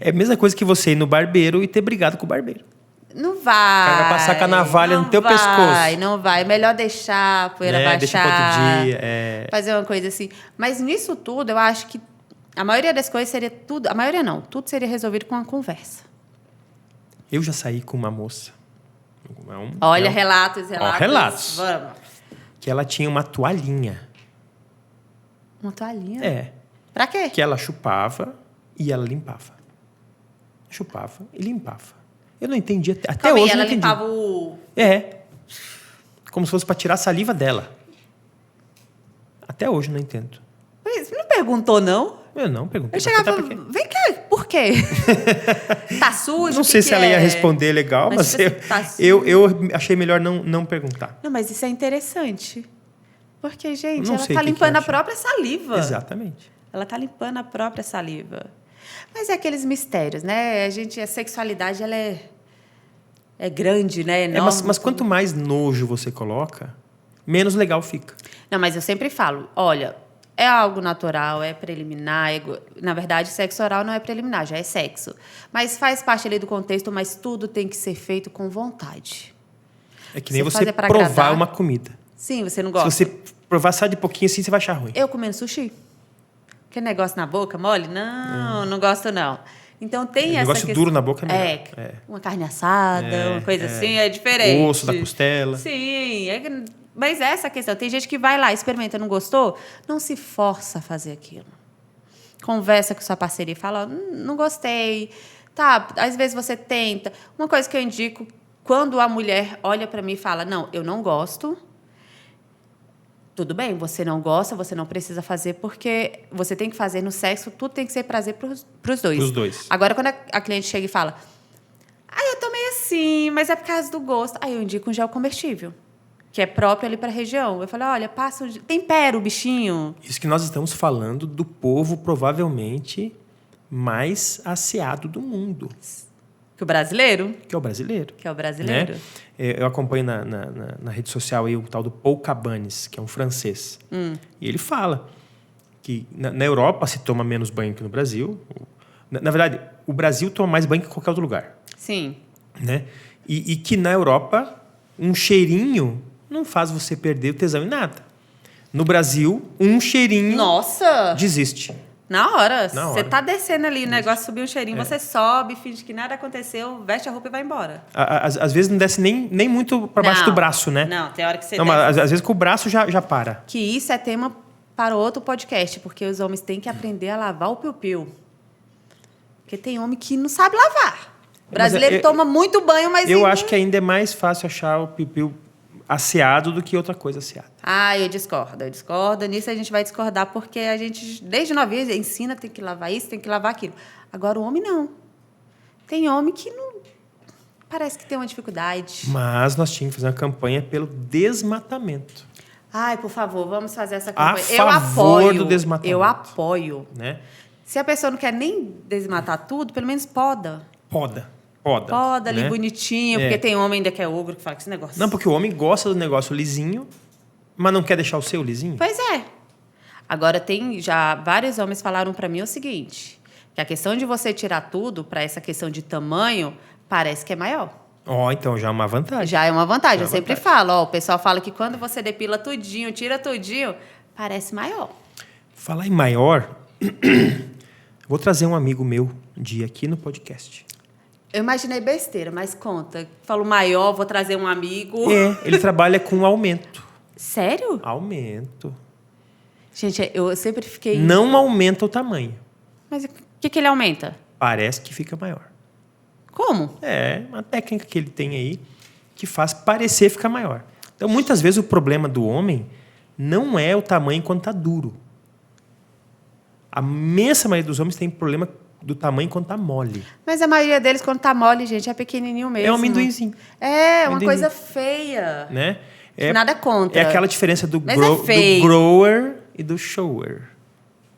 É a mesma coisa que você ir no barbeiro e ter brigado com o barbeiro. Não vai. O cara vai passar com a navalha no teu pescoço. Não vai. É melhor deixar a poeira baixar. Deixa para outro dia. Fazer uma coisa assim. Mas nisso tudo, eu acho que a maioria das coisas seria tudo... A maioria não. Tudo seria resolvido com uma conversa. Eu já saí com uma moça. Olha, relatos. Relatos. Vamos. Que ela tinha uma toalhinha. Uma toalhinha? É. Pra quê? Que ela chupava e ela limpava. Chupava e limpava. Eu não entendi até Calma hoje. Aí, ela não entendi. limpava o... Como se fosse para tirar a saliva dela. Até hoje não entendo. Mas não perguntou, não? Eu não perguntei. Eu chegava e falava, vem cá, por quê? Tá sujo? Não sei se ela ia responder legal, mas tipo assim, eu achei melhor não perguntar. Não, mas isso é interessante. Porque, gente, Não ela sei tá o que limpando que a própria saliva. Exatamente. Ela tá limpando a própria saliva. Mas é aqueles mistérios, né? A sexualidade, ela é grande, né? Mas quanto mais nojo você coloca, menos legal fica. Não, mas eu sempre falo, olha, é algo natural, é preliminar. Na verdade, sexo oral não é preliminar, já é sexo. Mas faz parte ali do contexto, mas tudo tem que ser feito com vontade. É que nem você fazer pra provar agradar. uma comida. Sim, você não gosta. Se você provar só de pouquinho assim, você vai achar ruim. Eu comendo sushi. Aquele negócio na boca, mole? Não, não gosto não. Então tem essa negócio questão. duro na boca é melhor. Uma carne assada, uma coisa assim, é diferente. O osso da costela. Sim, mas é essa questão. Tem gente que vai lá, experimenta, não gostou, não se força a fazer aquilo. Conversa com sua parceira e fala, não gostei. Tá, às vezes você tenta. Uma coisa que eu indico, quando a mulher olha para mim e fala, não, eu não gosto, tudo bem, você não gosta, você não precisa fazer, porque você tem que fazer no sexo, tudo tem que ser prazer para os dois. Pros dois. Agora, quando a cliente chega e fala, eu tô meio assim, mas é por causa do gosto. Aí eu indico um gel comestível, que é próprio ali para a região. Eu falo, olha, passa tempera o bichinho. Isso que nós estamos falando do povo provavelmente mais asseado do mundo. Que o brasileiro? Que é o brasileiro. Que é o brasileiro. Né? Eu acompanho na rede social aí o tal do Paul Cabanes, que é um francês. E ele fala que na Europa se toma menos banho que no Brasil. Na verdade, o Brasil toma mais banho que qualquer outro lugar. Sim. Né? E que na Europa, um cheirinho não faz você perder o tesão em nada. No Brasil, um cheirinho Nossa! desiste. Na hora. Na Você hora. tá descendo ali, o negócio subiu um cheirinho, você sobe, finge que nada aconteceu, veste a roupa e vai embora. Às vezes não desce nem muito para baixo Não. do braço, né? Não, tem hora que você Não, desce. mas às vezes com o braço já para. Que isso é tema para outro podcast, porque os homens têm que aprender a lavar o piu-piu. Porque tem homem que não sabe lavar. O brasileiro toma muito banho, mas... Eu acho que ainda é mais fácil achar o piu-piu asseado do que outra coisa asseada. Eu discordo. Nisso a gente vai discordar, porque a gente, desde novinha, ensina, tem que lavar isso, tem que lavar aquilo. Agora, o homem não. Tem homem que não... Parece que tem uma dificuldade. Mas nós tínhamos que fazer uma campanha pelo desmatamento. Por favor, vamos fazer essa A campanha. favor do desmatamento. Eu apoio. Né? Se a pessoa não quer nem desmatar tudo, pelo menos poda. Poda. Poda ali né? bonitinho, porque tem homem ainda que é ogro que fala que esse negócio... Não, porque o homem gosta do negócio lisinho, mas não quer deixar o seu lisinho. Pois é. Agora, tem já vários homens falaram para mim o seguinte, que a questão de você tirar tudo para essa questão de tamanho parece que é maior. Então já é uma vantagem. Já é uma vantagem. Já é Eu sempre vantagem. falo, o pessoal fala que quando você depila tudinho, tira tudinho, parece maior. Falar em maior, vou trazer um amigo meu um dia aqui no podcast. Eu imaginei besteira, mas conta. Falo maior, vou trazer um amigo. Ele trabalha com aumento. Sério? Aumento. Gente, eu sempre fiquei... Não aumenta o tamanho. Mas o que ele aumenta? Parece que fica maior. Como? É uma técnica que ele tem aí que faz parecer ficar maior. Então, muitas vezes, o problema do homem não é o tamanho quando está duro. A imensa maioria dos homens tem problema do tamanho quando está mole. Mas a maioria deles, quando tá mole, gente, é pequenininho mesmo. É um amendoinzinho. É, uma Amendoim. coisa feia. Né? Nada contra. É aquela diferença do, Mas é feio. do grower e do shower.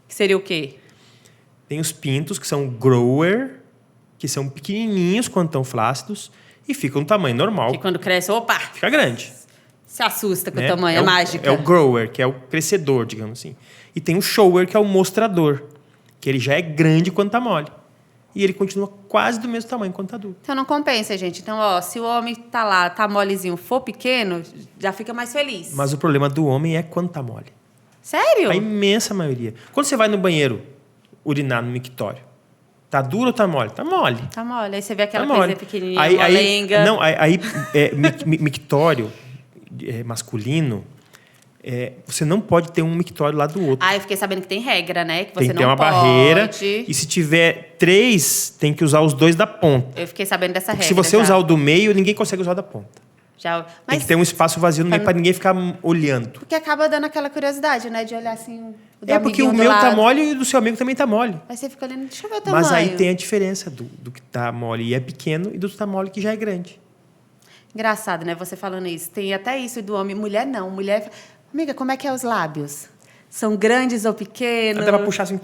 Que seria o quê? Tem os pintos, que são grower, que são pequenininhos quando estão flácidos e ficam no tamanho normal. Que quando cresce, opa, Fica grande. se assusta com Né? o tamanho, é mágica. É o grower, que é o crescedor, digamos assim. E tem o shower, que é o mostrador, que ele já é grande quando está mole. E ele continua quase do mesmo tamanho quando está duro. Então não compensa, gente. Então, se o homem tá lá, tá molezinho, for pequeno, já fica mais feliz. Mas o problema do homem é quando está mole. Sério? A imensa maioria. Quando você vai no banheiro urinar no mictório, tá duro ou tá mole? Tá mole. Tá mole. Aí você vê aquela Tá coisa mole. pequenininha, Aí, molenga. não, mictório masculino, você não pode ter um mictório lá do outro. Eu fiquei sabendo que tem regra, né? Que você Tem que não ter uma pode. barreira. E se tiver 3, tem que usar os 2 da ponta. Eu fiquei sabendo dessa Porque regra. se você já. usar o do meio, ninguém consegue usar o da ponta. Já... Tem Mas que ter um espaço vazio no meio para ninguém ficar olhando. porque acaba dando aquela curiosidade, né? De olhar assim. Do Porque o amiguinho do meu tá lado. mole e o do seu amigo também tá mole. Aí você fica olhando, deixa eu ver o tamanho. Mas aí tem a diferença do que tá mole e é pequeno e do que tá mole que já é grande. Engraçado, né? Você falando isso. Tem até isso do homem. Mulher não. Mulher... Amiga, como é que é os lábios? São grandes ou pequenos? Dá pra puxar assim.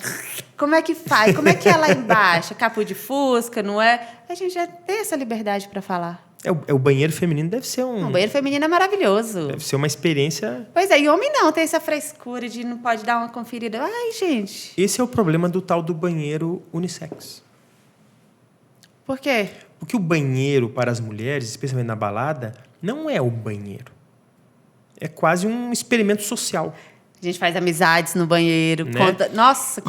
Como é que faz? Como é que é lá embaixo? Capo de fusca, não é? A gente já tem essa liberdade para falar. O banheiro feminino deve ser O banheiro feminino é maravilhoso. Deve ser uma experiência. Pois é, e homem não, tem essa frescura de não pode dar uma conferida. Ai, gente. Esse é o problema do tal do banheiro unissex. Por quê? Porque o banheiro para as mulheres, especialmente na balada, não é o banheiro. É quase um experimento social. A gente faz amizades no banheiro, Né? conta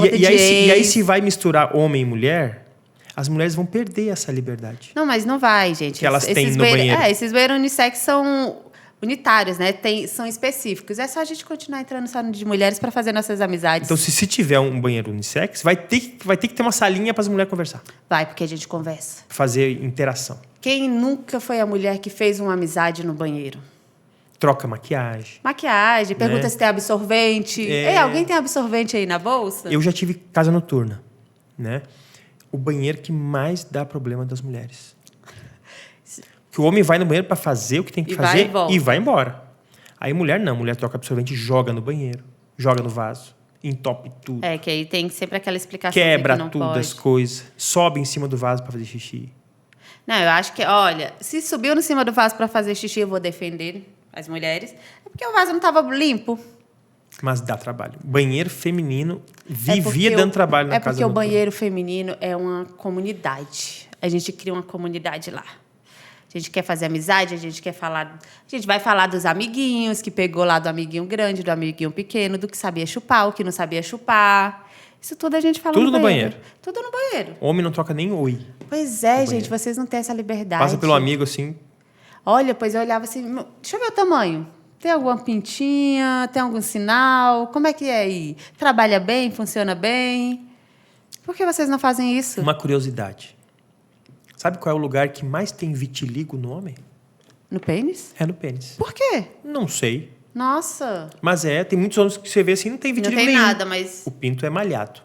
E de aí, ex. se vai misturar homem e mulher, as mulheres vão perder essa liberdade. Não, mas não vai, gente. Que elas têm no banheiro. Esses banheiros unissex são unitários, né? São específicos. É só a gente continuar entrando só no de mulheres para fazer nossas amizades. Então, se tiver um banheiro unissex, vai ter que ter uma salinha para as mulheres conversar. Vai, porque a gente conversa. Fazer interação. Quem nunca foi a mulher que fez uma amizade no banheiro? Troca maquiagem. Maquiagem, pergunta Né? se tem absorvente. Ei, alguém tem absorvente aí na bolsa? Eu já tive casa noturna, né? O banheiro que mais dá problema das mulheres. Que o homem vai no banheiro para fazer o que tem que E vai fazer e volta. e vai embora. Aí mulher não, mulher troca absorvente, joga no banheiro, joga no vaso, entope tudo, É, que aí tem sempre aquela explicação quebra que não tudo pode. as coisas, sobe em cima do vaso para fazer xixi. Não, eu acho que, olha, se subiu no cima do vaso para fazer xixi, eu vou defender as mulheres. É porque o vaso não estava limpo. Mas dá trabalho. Banheiro feminino É porque vivia dando trabalho na É casa porque o noturna. banheiro feminino é uma comunidade. A gente cria uma comunidade lá. A gente quer fazer amizade, a gente quer falar. A gente vai falar dos amiguinhos, que pegou lá do amiguinho grande, do amiguinho pequeno, do que sabia chupar, o que não sabia chupar. Isso tudo a gente fala Tudo no no banheiro. Tudo no banheiro. Homem não troca nem oi. Pois é, No gente, banheiro. vocês não têm essa liberdade. Passa pelo amigo assim. Olha, pois eu olhava assim, deixa eu ver o tamanho. Tem alguma pintinha? Tem algum sinal? Como é que é aí? Trabalha bem? Funciona bem? Por que vocês não fazem isso? Uma curiosidade. Sabe qual é o lugar que mais tem vitiligo no homem? No pênis? É no pênis. Por quê? Não sei. Nossa, Mas tem muitos homens que você vê assim, não tem não vitiligo tem nenhum. nada, mas... O pinto é malhado.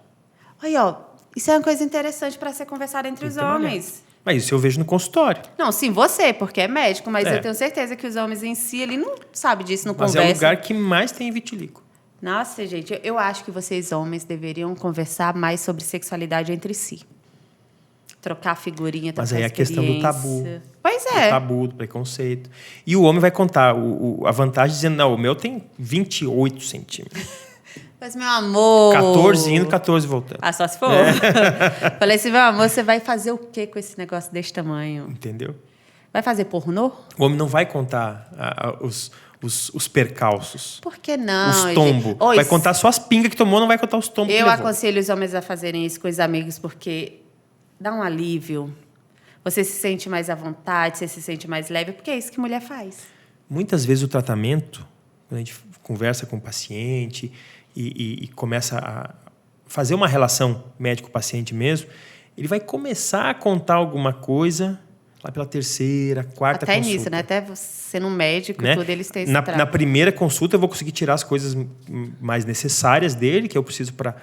Aí, ó, isso é uma coisa interessante para ser conversada entre os Pinto é malhado. homens. Mas isso eu vejo no consultório. Não, sim, você, porque é médico, mas É. eu tenho certeza que os homens em si, ele não sabe disso, não Mas conversa. é o lugar que mais tem vitiligo. Nossa, gente, eu acho que vocês, homens, deveriam conversar mais sobre sexualidade entre si. Trocar figurinha, trocar Mas aí é a questão do tabu. experiência. Pois Do é. tabu, do preconceito. E o homem vai contar a vantagem dizendo, não, o meu tem 28 centímetros. Mas, meu amor... 14 indo, 14 voltando. Ah, só se for. Falei assim, meu amor, você vai fazer o quê com esse negócio desse tamanho? Entendeu? Vai fazer pornô? O homem não vai contar os percalços. Por que não? Os tombos. gente? Oi, Vai contar só as pingas que tomou, não vai contar os tombos que Eu levou. aconselho os homens a fazerem isso com os amigos, porque dá um alívio. Você se sente mais à vontade, você se sente mais leve, porque é isso que mulher faz. Muitas vezes o tratamento, quando a gente conversa com o paciente e começa a fazer uma relação médico-paciente mesmo, ele vai começar a contar alguma coisa lá pela terceira, quarta Até consulta. nisso, né? Até você sendo um médico, Né? tudo, eles têm esse Na trato. primeira consulta eu vou conseguir tirar as coisas mais necessárias dele, que eu preciso para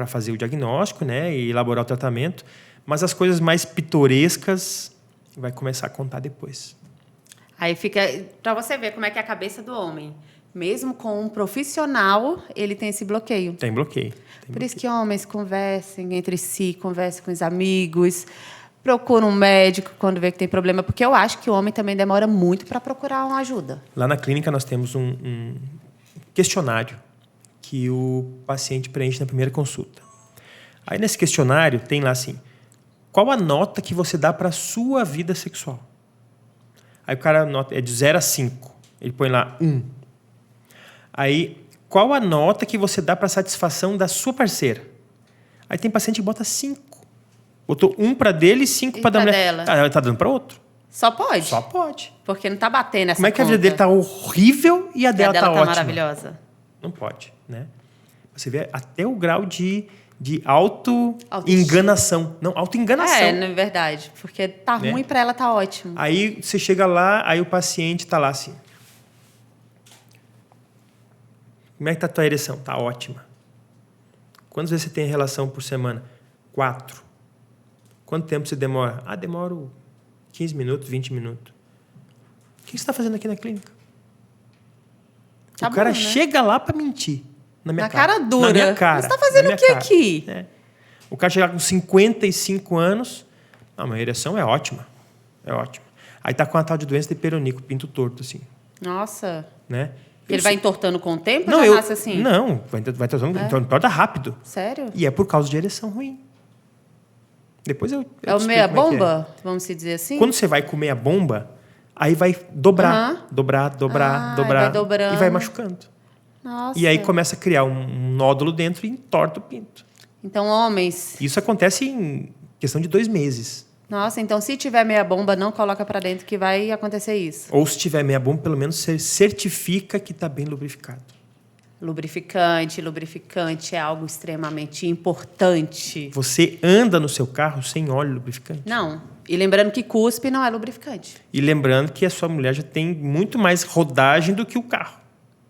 fazer o diagnóstico, né, e elaborar o tratamento, mas as coisas mais pitorescas vai começar a contar depois. Aí fica... Pra você ver como é que é a cabeça do homem. Mesmo com um profissional, ele tem esse bloqueio. Tem bloqueio. Por isso que homens conversem entre si, conversem com os amigos, procuram um médico quando vê que tem problema, porque eu acho que o homem também demora muito para procurar uma ajuda. Lá na clínica nós temos um questionário que o paciente preenche na primeira consulta. Aí nesse questionário tem lá assim, qual a nota que você dá para a sua vida sexual? Aí o cara anota, é de 0 a 5. Ele põe lá 1. Aí, qual a nota que você dá para a satisfação da sua parceira? Aí tem paciente que bota 5. Botou 1 para dele e 5 para da pra mulher. dela? Ah, ela tá dando para outro. Só pode? Só pode. Porque não tá batendo essa Como é que a vida conta. dele tá horrível e a E dela, a dela tá tá ótima? maravilhosa. Não pode, né? Você vê até o grau de auto-enganação. Autoestima. Não, auto-enganação. É, na verdade. Porque tá Né? ruim pra ela, tá ótimo. Aí você chega lá, aí o paciente tá lá assim. Como é que tá a tua ereção? Tá ótima. Quantas vezes você tem relação por semana? 4. Quanto tempo você demora? Ah, demoro 15 minutos, 20 minutos. O que você está fazendo aqui na clínica? Tá o cara bom, né? chega lá para mentir. Na minha Na cara dura. Na minha cara. Você tá fazendo na minha o que cara. aqui? É. O cara chega com 55 anos. Não, minha ereção é ótima. É ótima. Aí tá com uma tal de doença de peronico, pinto torto, assim. Nossa. Né? Ele vai entortando com o tempo Não, ou já nasce assim? Não, vai tortando, entorta rápido. Sério? E é por causa de ereção ruim. Depois eu É te o explico meia como é que é. bomba? Vamos se dizer assim? Quando você vai comer a bomba, aí vai dobrar, Aham. dobrar, Ah, dobrar. vai dobrando. E vai machucando. Nossa. E aí começa a criar um nódulo dentro e entorta o pinto. Então, homens... Isso acontece em questão de 2 meses. Nossa, então se tiver meia bomba, não coloca para dentro que vai acontecer isso. Ou se tiver meia bomba, pelo menos você certifica que está bem lubrificado. Lubrificante é algo extremamente importante. Você anda no seu carro sem óleo lubrificante? Não. E lembrando que cuspe não é lubrificante. E lembrando que a sua mulher já tem muito mais rodagem do que o carro.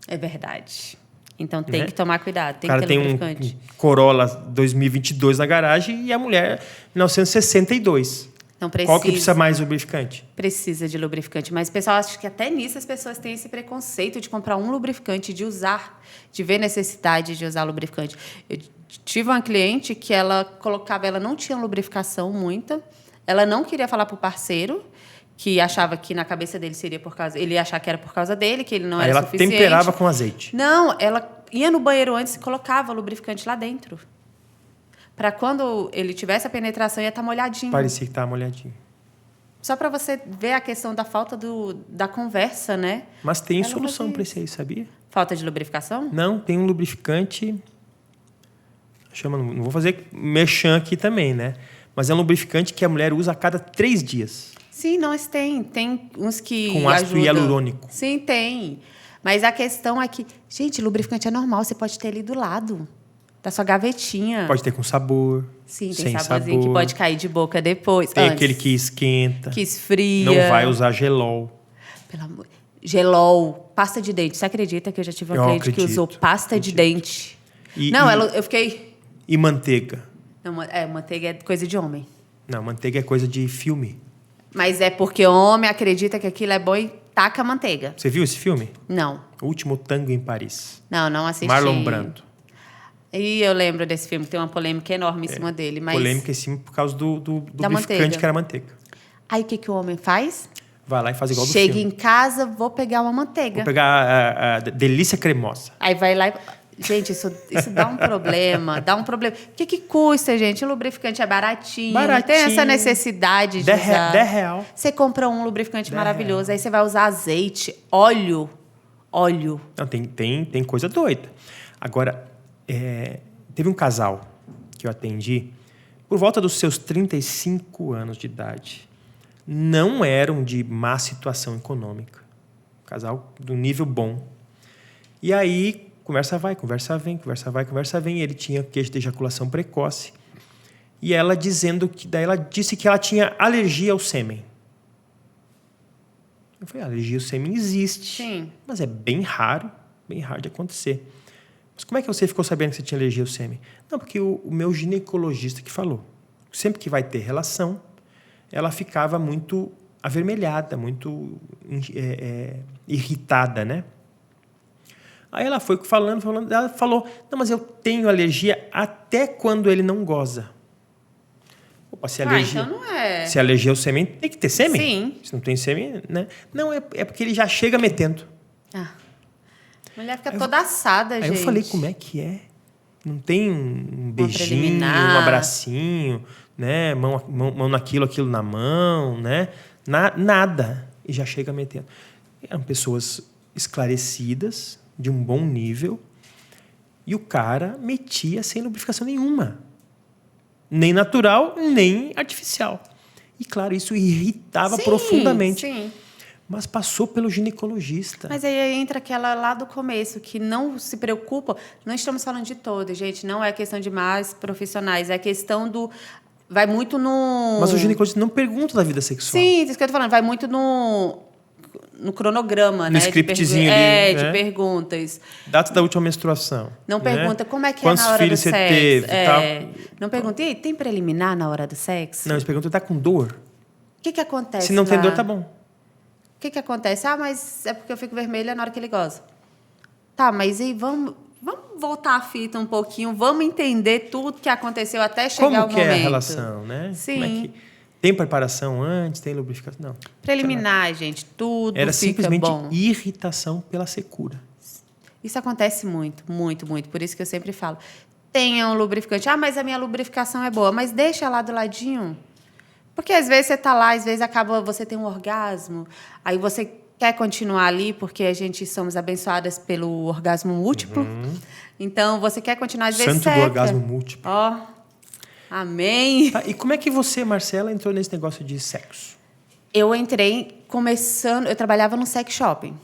É verdade. Então tem Né? que tomar cuidado, tem O cara que ter tem lubrificante. um Corolla 2022 na garagem e a mulher 1962. Então precisa. Qual que precisa mais lubrificante? Precisa de lubrificante. Mas, pessoal, acho que até nisso as pessoas têm esse preconceito de comprar um lubrificante, de usar, de ver necessidade de usar lubrificante. Eu tive uma cliente que ela não tinha lubrificação muita, ela não queria falar para o parceiro, que achava que na cabeça dele seria por causa... Ele ia achar que era por causa dele, que ele não Aí era ela suficiente. temperava com azeite. Não, ela ia no banheiro antes e colocava lubrificante lá dentro. Para quando ele tivesse a penetração, ia estar molhadinho. Parecia que estava molhadinho. Só para você ver a questão da falta da conversa, né? Mas tem Ela solução fazia para isso aí, sabia? Falta de lubrificação? Não, tem um lubrificante... Não vou fazer merchan aqui também, né? Mas é um lubrificante que a mulher usa a cada 3 dias. Sim, nós tem. Tem uns que Com ácido ajudam. hialurônico. Sim, tem. Mas a questão é que, gente, lubrificante é normal. Você pode ter ali do lado da sua gavetinha. Pode ter com sabor, Sim, tem sem saborzinho sabor. que pode cair de boca depois. Tem antes, aquele que esquenta. que esfria. Não vai usar gelol. Pelo amor... Gelol, pasta de dente. Você acredita que eu já tive uma Eu cliente que acredito, usou pasta de dente? E- eu fiquei... E manteiga? Não, manteiga é coisa de homem. Não, manteiga é coisa de filme. Mas é porque homem acredita que aquilo é bom e taca manteiga. Você viu esse filme? Não. O Último Tango em Paris. Não assisti. Marlon Brando. E eu lembro desse filme, tem uma polêmica enorme em cima dele. Mas... Polêmica em cima por causa do Da lubrificante manteiga. que era manteiga. Aí o que o homem faz? Vai lá e faz igual do Chega filme. em casa, vou pegar uma manteiga. Vou pegar a delícia cremosa. Aí vai lá e... Gente, isso dá um problema. Dá um problema. O que custa, gente? O lubrificante é baratinho. Não tem essa necessidade de usar. 10 real. Você compra um lubrificante maravilhoso, aí você vai usar azeite, óleo. Não, tem coisa doida. Agora, teve um casal que eu atendi por volta dos seus 35 anos de idade. Não eram de má situação econômica. Casal do nível bom. E aí, conversa vai, conversa vem, conversa vai, conversa vem. Ele tinha queixa de ejaculação precoce. E ela daí ela disse que ela tinha alergia ao sêmen. Eu falei, alergia ao sêmen existe. Sim. Mas é bem raro de acontecer. Mas como é que você ficou sabendo que você tinha alergia ao sêmen? Não, porque o meu ginecologista que falou. Sempre que vai ter relação, ela ficava muito avermelhada, muito irritada, né? Aí ela foi falando, ela falou, não, mas eu tenho alergia até quando ele não goza. Opa, se alergia, então não é... se alergia ao sêmen, tem que ter sêmen? Sim. Se não tem sêmen, né? Não, é porque ele já chega metendo. A mulher fica toda assada, gente. Aí eu falei, como é que é? Não tem um beijinho, preliminar. um abracinho, né? Mão naquilo, aquilo na mão, né? Nada. E já chega metendo. Eram pessoas esclarecidas, de um bom nível, e o cara metia sem lubrificação nenhuma. Nem natural, nem artificial. E, claro, isso irritava profundamente. Sim. Mas passou pelo ginecologista. Mas aí entra aquela lá do começo, que não se preocupa. Não estamos falando de todos, gente. Não é questão de mais profissionais. É questão do... Vai muito no... Mas o ginecologista não pergunta da vida sexual. Sim, isso que eu tô falando. Vai muito no cronograma, No né? scriptzinho ali, de né? perguntas. Data da última menstruação. Não né? pergunta como é que Quantos é na hora do filhos sexo. você teve e tal. Não pergunta, e aí, tem preliminar na hora do sexo? Não, eles perguntam, tá com dor? O que acontece Se não tem lá? dor, tá bom. O que acontece? Ah, mas é porque eu fico vermelha na hora que ele goza. Tá, mas aí vamos voltar a fita um pouquinho, vamos entender tudo que aconteceu até chegar Como o que momento. é a relação, né? Sim. Como é que... Tem preparação antes, tem lubrificação? Não. Preliminar, gente, tudo Era fica simplesmente bom. irritação pela secura. Isso acontece muito, muito, muito. Por isso que eu sempre falo, tenha um lubrificante. Ah, mas a minha lubrificação é boa. Mas deixa lá do ladinho. Porque às vezes você está lá, às vezes você tem um orgasmo, aí você quer continuar ali, porque a gente somos abençoadas pelo orgasmo múltiplo. Então, você quer continuar, às vezes, Santo do orgasmo múltiplo. Ó, amém. Tá, e como é que você, Marcela, entrou nesse negócio de sexo? Eu entrei eu trabalhava no sex shopping.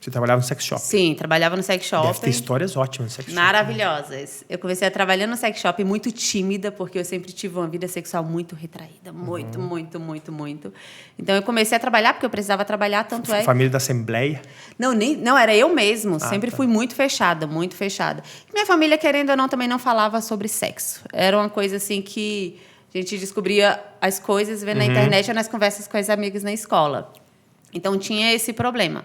Você trabalhava no sex shop? Sim, trabalhava no sex shopping. Deve ter histórias ótimas no sex shop. Maravilhosas. Eu comecei a trabalhar no sex shop muito tímida, porque eu sempre tive uma vida sexual muito retraída. Muito, muito, muito, muito. Então, eu comecei a trabalhar, porque eu precisava trabalhar, tanto é... Família da Assembleia? Não, era eu mesmo. Sempre tá. fui muito fechada, muito fechada. Minha família, querendo ou não, também não falava sobre sexo. Era uma coisa assim que a gente descobria as coisas vendo na internet ou nas conversas com as amigas na escola. Então, tinha esse problema.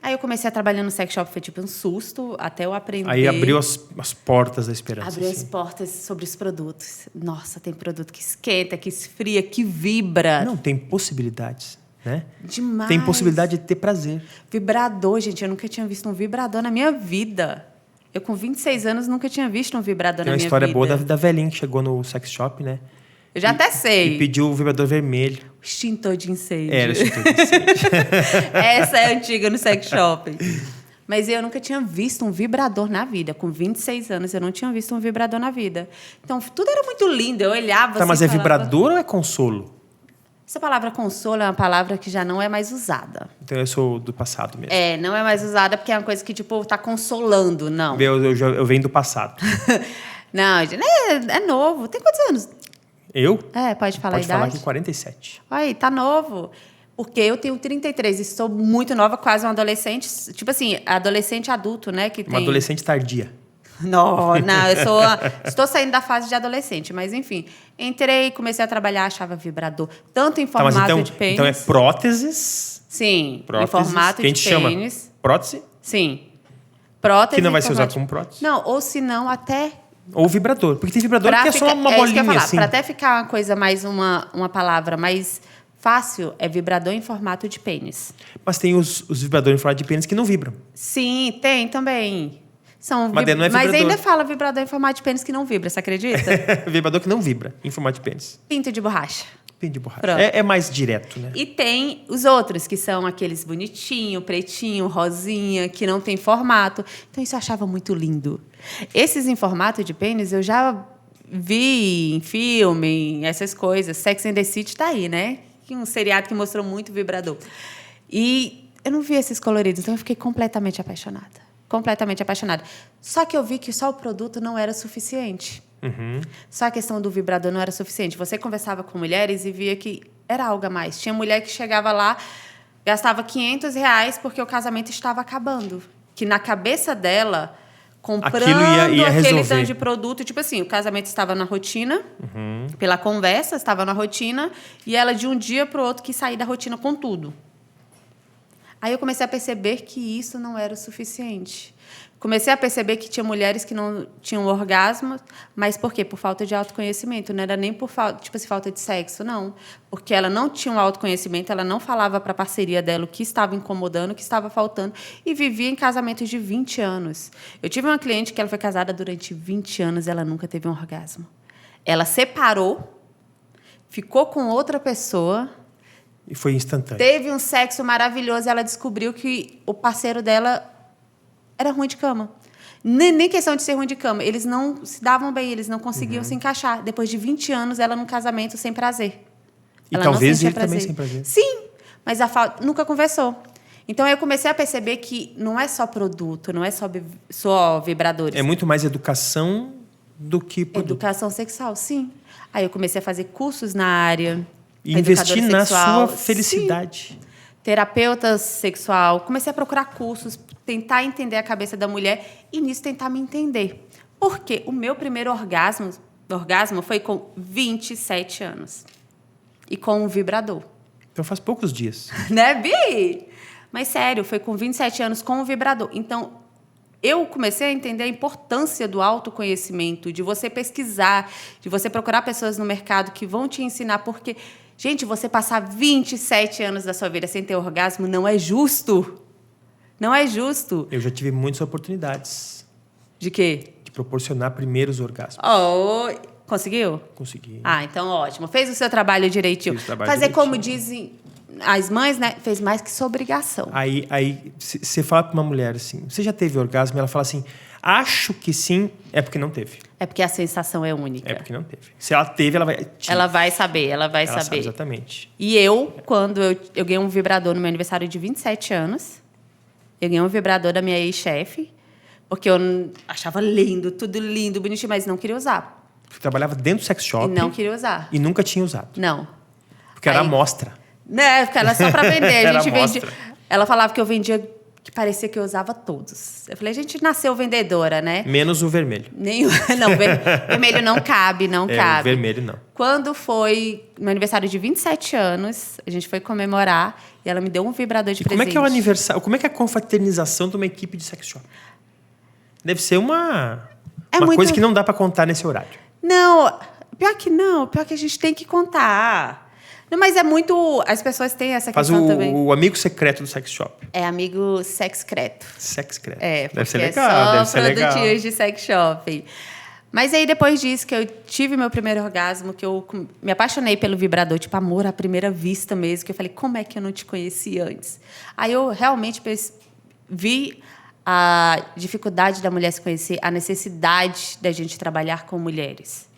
Aí eu comecei a trabalhar no sex shop, foi tipo um susto, até eu aprender. Aí abriu as portas da esperança. Abriu as portas sobre os produtos. Nossa, tem produto que esquenta, que esfria, que vibra. Não, tem possibilidades, né? Demais. Tem possibilidade de ter prazer. Vibrador, gente, eu nunca tinha visto um vibrador na minha vida. Eu, com 26 anos, nunca tinha visto um vibrador Tem na uma minha história vida. boa da velhinha que chegou no sex shop, né? Eu já até sei. E pediu o vibrador vermelho. Extintor de incêndio. Era extintor de incêndio. Essa é antiga no sex shop. Mas eu nunca tinha visto um vibrador na vida. Com 26 anos, eu não tinha visto um vibrador na vida. Então, tudo era muito lindo. Eu olhava Tá, mas assim, é falava... vibrador ou é consolo? Essa palavra consolo é uma palavra que já não é mais usada. Então eu sou do passado mesmo. É, não é mais usada porque é uma coisa que, tipo, tá consolando, não. Eu venho do passado. Não, gente, é novo. Tem quantos anos? Eu? É, pode falar Pode a idade? falar que 47. Aí, tá novo. Porque eu tenho 33 e sou muito nova, quase um adolescente. Tipo assim, adolescente adulto, né? Que tem... Uma adolescente tardia. Não, estou saindo da fase de adolescente, mas enfim. Entrei, comecei a trabalhar, achava vibrador. Tanto em Tá, mas formato de pênis. então é próteses. Sim, Próteses, em formato que a de gente chama pênis. prótese, Sim. Prótese que não em vai ser formato usado como prótese. Não, ou se não, até... Ou vibrador. Porque tem vibrador que é só uma isso que eu ia bolinha falar. assim. Para até ficar uma coisa mais, uma palavra mais fácil, é vibrador em formato de pênis. Mas tem os vibradores em formato de pênis que não vibram. Sim, tem também. Mas daí não é Mas vibrador. ainda fala vibrador em formato de pênis que não vibra, você acredita? Vibrador que não vibra em formato de pênis. Pinto de borracha. Pinto de borracha. Pronto. É mais direto, né? E tem os outros, que são aqueles bonitinho, pretinho, rosinha, que não tem formato. Então, isso eu achava muito lindo. Esses em formato de pênis, eu já vi em filme, essas coisas. Sex and the City tá aí, né? Um seriado que mostrou muito vibrador. E eu não vi esses coloridos, então eu fiquei completamente apaixonada. Completamente apaixonada. Só que eu vi que só o produto não era suficiente. Só a questão do vibrador não era suficiente. Você conversava com mulheres e via que era algo a mais. Tinha mulher que chegava lá, gastava R$500 porque o casamento estava acabando. Que na cabeça dela, comprando ia aquele resolver. tanto de produto, tipo assim, o casamento estava na rotina, pela conversa, estava na rotina, e ela de um dia para o outro quis sair da rotina com tudo. Aí eu comecei a perceber que isso não era o suficiente. Comecei a perceber que tinha mulheres que não tinham orgasmo, mas por quê? Por falta de autoconhecimento. Não era nem por falta de sexo, não. Porque ela não tinha um autoconhecimento, ela não falava para a parceria dela o que estava incomodando, o que estava faltando, e vivia em casamentos de 20 anos. Eu tive uma cliente que ela foi casada durante 20 anos, ela nunca teve um orgasmo. Ela separou, ficou com outra pessoa... E foi instantâneo. Teve um sexo maravilhoso e ela descobriu que o parceiro dela era ruim de cama. Nem questão de ser ruim de cama. Eles não se davam bem, eles não conseguiam se encaixar. Depois de 20 anos, ela num casamento sem prazer. E Ela talvez não sentia ele também sem prazer. Sim, mas nunca conversou. Então, eu comecei a perceber que não é só produto, não é só vibradores. É muito mais educação do que produto. Educação sexual, sim. Aí eu comecei a fazer cursos na área. E investir na sexual. sua felicidade. Sim. Terapeuta sexual. Comecei a procurar cursos, tentar entender a cabeça da mulher e, nisso, tentar me entender. Porque o meu primeiro orgasmo foi com 27 anos. E com um vibrador. Então faz poucos dias. Né, Bi? Mas, sério, foi com 27 anos com um vibrador. Então, eu comecei a entender a importância do autoconhecimento, de você pesquisar, de você procurar pessoas no mercado que vão te ensinar, porque... Gente, você passar 27 anos da sua vida sem ter orgasmo não é justo. Não é justo. Eu já tive muitas oportunidades. De quê? De proporcionar primeiros orgasmos. Oh, conseguiu? Consegui. Ah, então ótimo. Fez o seu trabalho direitinho. Fiz o trabalho Fazer direitinho. como dizem as mães, né, fez mais que sua obrigação. Aí você fala para uma mulher assim, você já teve orgasmo? Ela fala assim, acho que sim, é porque não teve. É porque a sensação é única. É porque não teve. Se ela teve, ela vai... Ela vai saber, ela vai Ela sabe saber. exatamente. E quando eu ganhei um vibrador no meu aniversário de 27 anos, eu ganhei um vibrador da minha ex-chefe, porque eu achava lindo, tudo lindo, bonitinho, mas não queria usar. Você trabalhava dentro do sex shop E não queria usar. e nunca tinha usado. Não. Porque era Aí- amostra. Né, porque era só pra vender. Era A gente vendia. amostra. Ela falava que eu vendia, que parecia que eu usava todos. Eu falei, a gente nasceu vendedora, né? Menos o vermelho. Nenhum. Não, vermelho não cabe, não É, o cabe. vermelho não. Quando foi meu aniversário de 27 anos, a gente foi comemorar e ela me deu um vibrador de E como presente. é que é o aniversário? Como é que é a confraternização de uma equipe de sex shop? Deve ser uma muito- coisa que não dá para contar nesse horário. Não, pior que não. Pior que a gente tem que contar. Não, mas é muito... As pessoas têm essa Faz questão também. o amigo secreto do sex shop. É amigo secreto. Sex secreto. É, porque deve ser legal, é deve só ser legal. produtinhos de sex shopping. Mas aí, depois disso, que eu tive meu primeiro orgasmo, que eu me apaixonei pelo vibrador, tipo, amor à primeira vista mesmo, que eu falei, como é que eu não te conhecia antes? Aí eu realmente vi a dificuldade da mulher se conhecer, a necessidade da gente trabalhar com mulheres.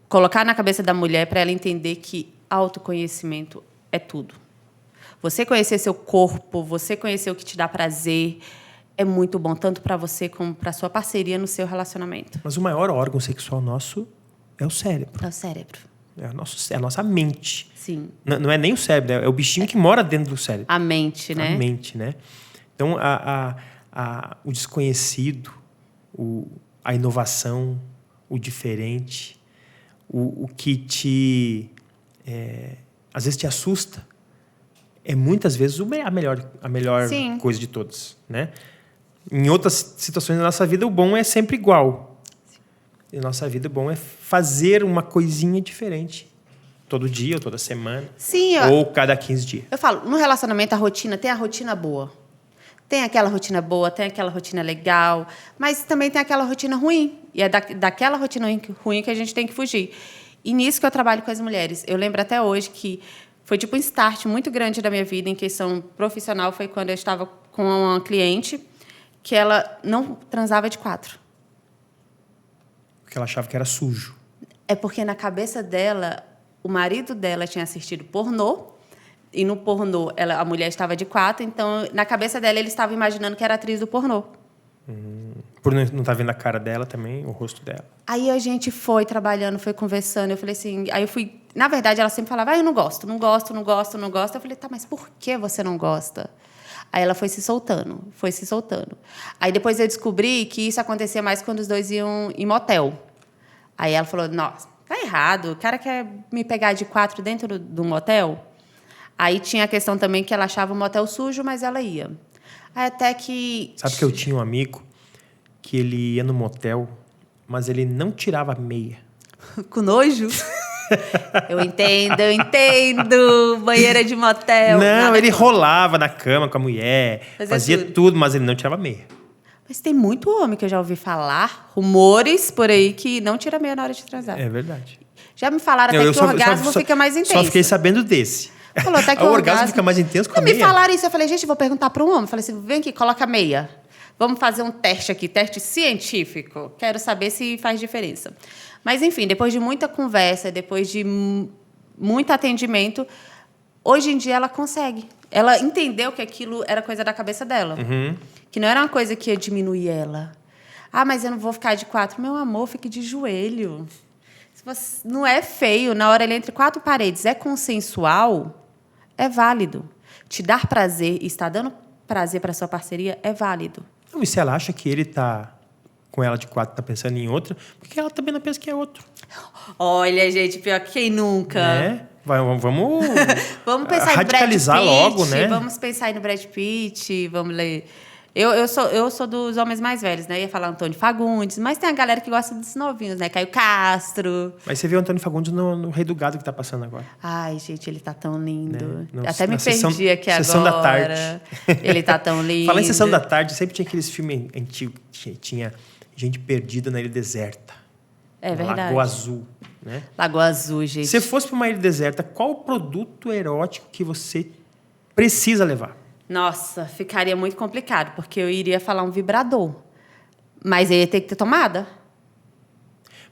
Colocar na cabeça da mulher para ela entender que autoconhecimento é tudo. Você conhecer seu corpo, você conhecer o que te dá prazer, é muito bom, tanto para você como para sua parceria no seu relacionamento. Mas o maior órgão sexual nosso é o cérebro. É o cérebro. É a nossa mente. Sim. Não é nem o cérebro, é o bichinho que mora dentro do cérebro. A mente, né? A mente, né? Então, o desconhecido, a inovação, o diferente, o que às vezes te assusta, é muitas vezes a melhor Sim. coisa de todas, né? Em outras situações da nossa vida, o bom é sempre igual. E na nossa vida, o bom é fazer uma coisinha diferente. Todo dia, ou toda semana. Sim, Ou cada 15 dias. eu falo, no relacionamento, a rotina, tem a rotina boa. Tem aquela rotina boa, tem aquela rotina legal, mas também tem aquela rotina ruim. E é daquela rotina ruim que a gente tem que fugir. E nisso que eu trabalho com as mulheres. Eu lembro até hoje que foi tipo um start muito grande da minha vida em questão profissional. Foi quando eu estava com uma cliente que ela não transava de 4. Porque ela achava que era sujo. É porque na cabeça dela, o marido dela tinha assistido pornô, e no pornô a mulher estava de 4, então na cabeça dela ele estava imaginando que era atriz do pornô. Por não estar vendo a cara dela também, o rosto dela. Aí a gente foi trabalhando, foi conversando, eu falei assim, aí eu fui, na verdade ela sempre falava, eu não gosto, não gosto, não gosto, não gosto. Eu falei, tá, mas por que você não gosta? Aí ela foi se soltando, foi se soltando. Aí depois eu descobri que isso acontecia mais quando os dois iam em motel. Aí ela falou, nossa, tá errado, o cara quer me pegar de 4 dentro do motel? Aí tinha a questão também que ela achava o motel sujo, mas ela ia. Aí até que... Sabe que eu tinha um amigo que ele ia no motel, mas ele não tirava a meia. Com nojo? Eu entendo. Banheira de motel. Não, nada ele contra. rolava na cama com a mulher, fazia tudo, mas ele não tirava a meia. Mas tem muito homem que eu já ouvi falar, rumores por aí, que não tira meia na hora de transar. É verdade. Já me falaram Não, até eu que o orgasmo fica mais intenso. Só fiquei sabendo desse. Falou até que O orgasmo fica mais intenso com a Me meia? falaram isso, eu falei, gente, vou perguntar para um homem. Eu falei assim, vem aqui, coloca a meia. Vamos fazer um teste aqui, teste científico. Quero saber se faz diferença. Mas, enfim, depois de muita conversa, depois de muito atendimento, hoje em dia ela consegue. Ela entendeu que aquilo era coisa da cabeça dela. Que não era uma coisa que ia diminuir ela. Ah, mas eu não vou ficar de 4. Meu amor, fique de joelho. Se você não é feio, na hora ele entre 4 paredes é consensual, é válido. Te dar prazer e estar dando prazer para sua parceria é válido. Não, e se ela acha que ele tá com ela de 4, tá pensando em outra, porque ela também não pensa que é outro. Olha, gente, pior que quem nunca. Né? Vamos Vamos pensar radicalizar em Brad Pitt, logo, né? Vamos pensar no Brad Pitt, vamos ler. Eu sou dos homens mais velhos, né? Ia falar Antônio Fagundes, mas tem a galera que gosta dos novinhos, né? Caio Castro. Mas você vê o Antônio Fagundes no Rei do Gado que tá passando agora. Ai, gente, ele tá tão lindo. Né? Até me Na sessão- perdi aqui agora. sessão da tarde. Ele tá tão lindo. Falar em Sessão da Tarde, sempre tinha aqueles filmes antigos, tinha gente perdida na ilha deserta. É na verdade. Lagoa Azul. né? Lagoa Azul, gente. Se fosse para uma ilha deserta, qual o produto erótico que você precisa levar? Nossa, ficaria muito complicado, porque eu iria falar um vibrador. Mas aí ia ter que ter tomada.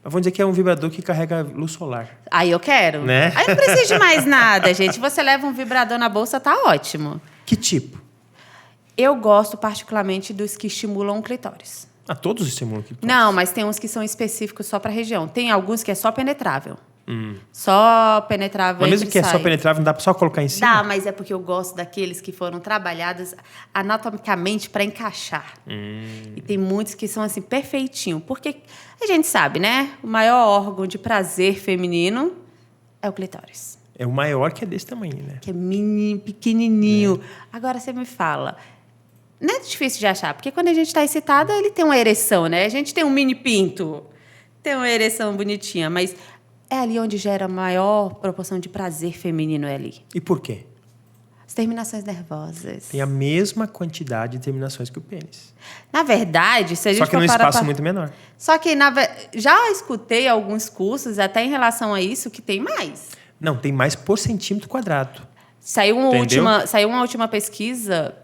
Mas vamos dizer que é um vibrador que carrega luz solar. Aí eu quero. Né? Aí não precisa de mais nada, gente. Você leva um vibrador na bolsa, tá ótimo. Que tipo? Eu gosto particularmente dos que estimulam o clitóris. Ah, todos estimulam aqui. Não, mas tem uns que são específicos só para a região. Tem alguns que é só penetrável. Só penetrável. Mas mesmo entra que e é só sai. penetrável, não dá pra só colocar em cima? Dá, mas é porque eu gosto daqueles que foram trabalhados anatomicamente para encaixar. E tem muitos que são assim, perfeitinho. Porque a gente sabe, né? O maior órgão de prazer feminino é o clitóris. É o maior que é desse tamanho, né? Que é mini, pequenininho. Agora você me fala. Não é difícil de achar, porque quando a gente está excitada, ele tem uma ereção, né? A gente tem um mini pinto. Tem uma ereção bonitinha, mas é ali onde gera a maior proporção de prazer feminino, é ali. E por quê? As terminações nervosas. Tem a mesma quantidade de terminações que o pênis. Na verdade, se a gente Só que for num parar espaço pra- muito menor. Só que já escutei alguns cursos, até em relação a isso, que tem mais. Não, tem mais por centímetro quadrado. Saiu Entendeu? saiu uma última pesquisa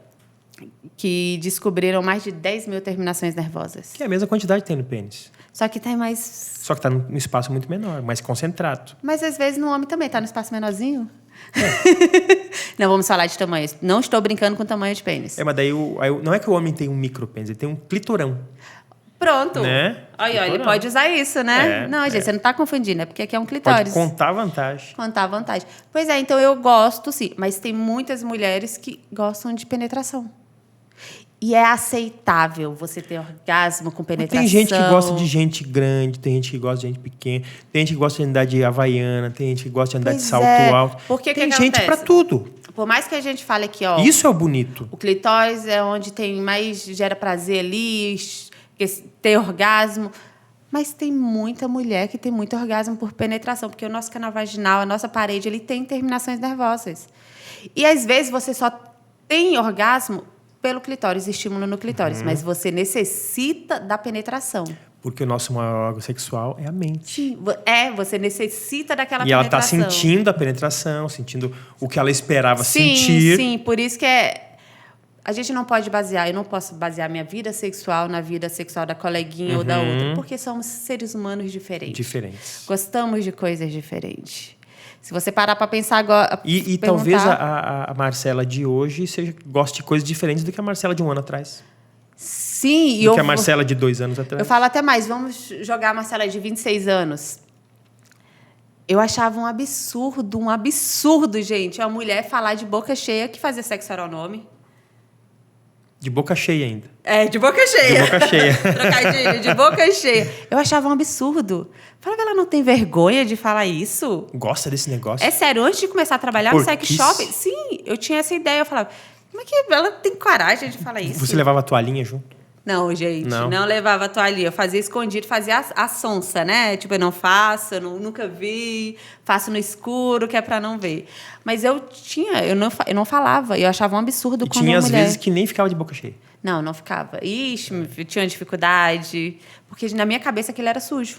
que descobriram mais de 10 mil terminações nervosas. Que é a mesma quantidade que tem no pênis. Só que tem mais... Só que está num espaço muito menor, mais concentrado. Mas às vezes no homem também, tá no espaço menorzinho. Não, vamos falar de tamanhos. Não estou brincando com tamanho de pênis. É, mas daí não é que o homem tem um micropênis, ele tem um clitorão. Pronto. Né? Aí, ó, ele Clitorão. pode usar isso, né? É, Não, gente, você não está confundindo, é porque aqui é um Pode clitóris. contar a vantagem. Contar a vantagem. Pois é, então eu gosto, sim. Mas tem muitas mulheres que gostam de penetração. E é aceitável você ter orgasmo com Mas penetração. tem gente que gosta de gente grande, tem gente que gosta de gente pequena, tem gente que gosta de andar de havaiana, tem gente que gosta de andar de Pois salto é. alto. Porque tem que gente acontece? pra tudo. Por mais que a gente fale aqui, ó... Isso é o bonito. O clitóris é onde tem mais gera prazer ali, ter orgasmo. Mas tem muita mulher que tem muito orgasmo por penetração, porque o nosso canal vaginal, a nossa parede, ele tem terminações nervosas. E às vezes você só tem orgasmo pelo clitóris, estímulo no clitóris, mas você necessita da penetração. Porque o nosso maior órgão sexual é a mente. Sim, você necessita daquela E ela está penetração. sentindo a penetração, sentindo o que ela esperava Sim, sentir. sim, por isso que a gente não pode basear, eu não posso basear minha vida sexual na vida sexual da coleguinha ou da outra, porque somos seres humanos diferentes. Diferentes. Gostamos de coisas diferentes. Se você parar para pensar agora... E perguntar- talvez a Marcela de hoje goste de coisas diferentes do que a Marcela de um ano atrás. Sim, e Do que a Marcela de 2 anos atrás. eu falo até mais, vamos jogar a Marcela de 26 anos. Eu achava um absurdo, gente, a mulher falar de boca cheia que fazia sexo oral no homem. De boca cheia ainda. É, de boca cheia. De boca cheia. Trocadilho, de boca cheia. Eu achava um absurdo. Falava, ela não tem vergonha de falar isso? Gosta desse negócio? É sério, antes de começar a trabalhar no sex Porquice. shop, sim, eu tinha essa ideia. Eu falava, como é que ela tem coragem de falar isso? Você levava a toalhinha junto? Não, gente, Não. não levava toalhinha. Eu fazia escondido, fazia a sonsa, né? Tipo, eu não faço, nunca vi, faço no escuro, que é pra não ver. Mas eu não falava, eu achava um absurdo E quando tinha uma às mulher... vezes que nem ficava de boca cheia. Não ficava. Ixi, eu tinha dificuldade, porque na minha cabeça aquilo era sujo.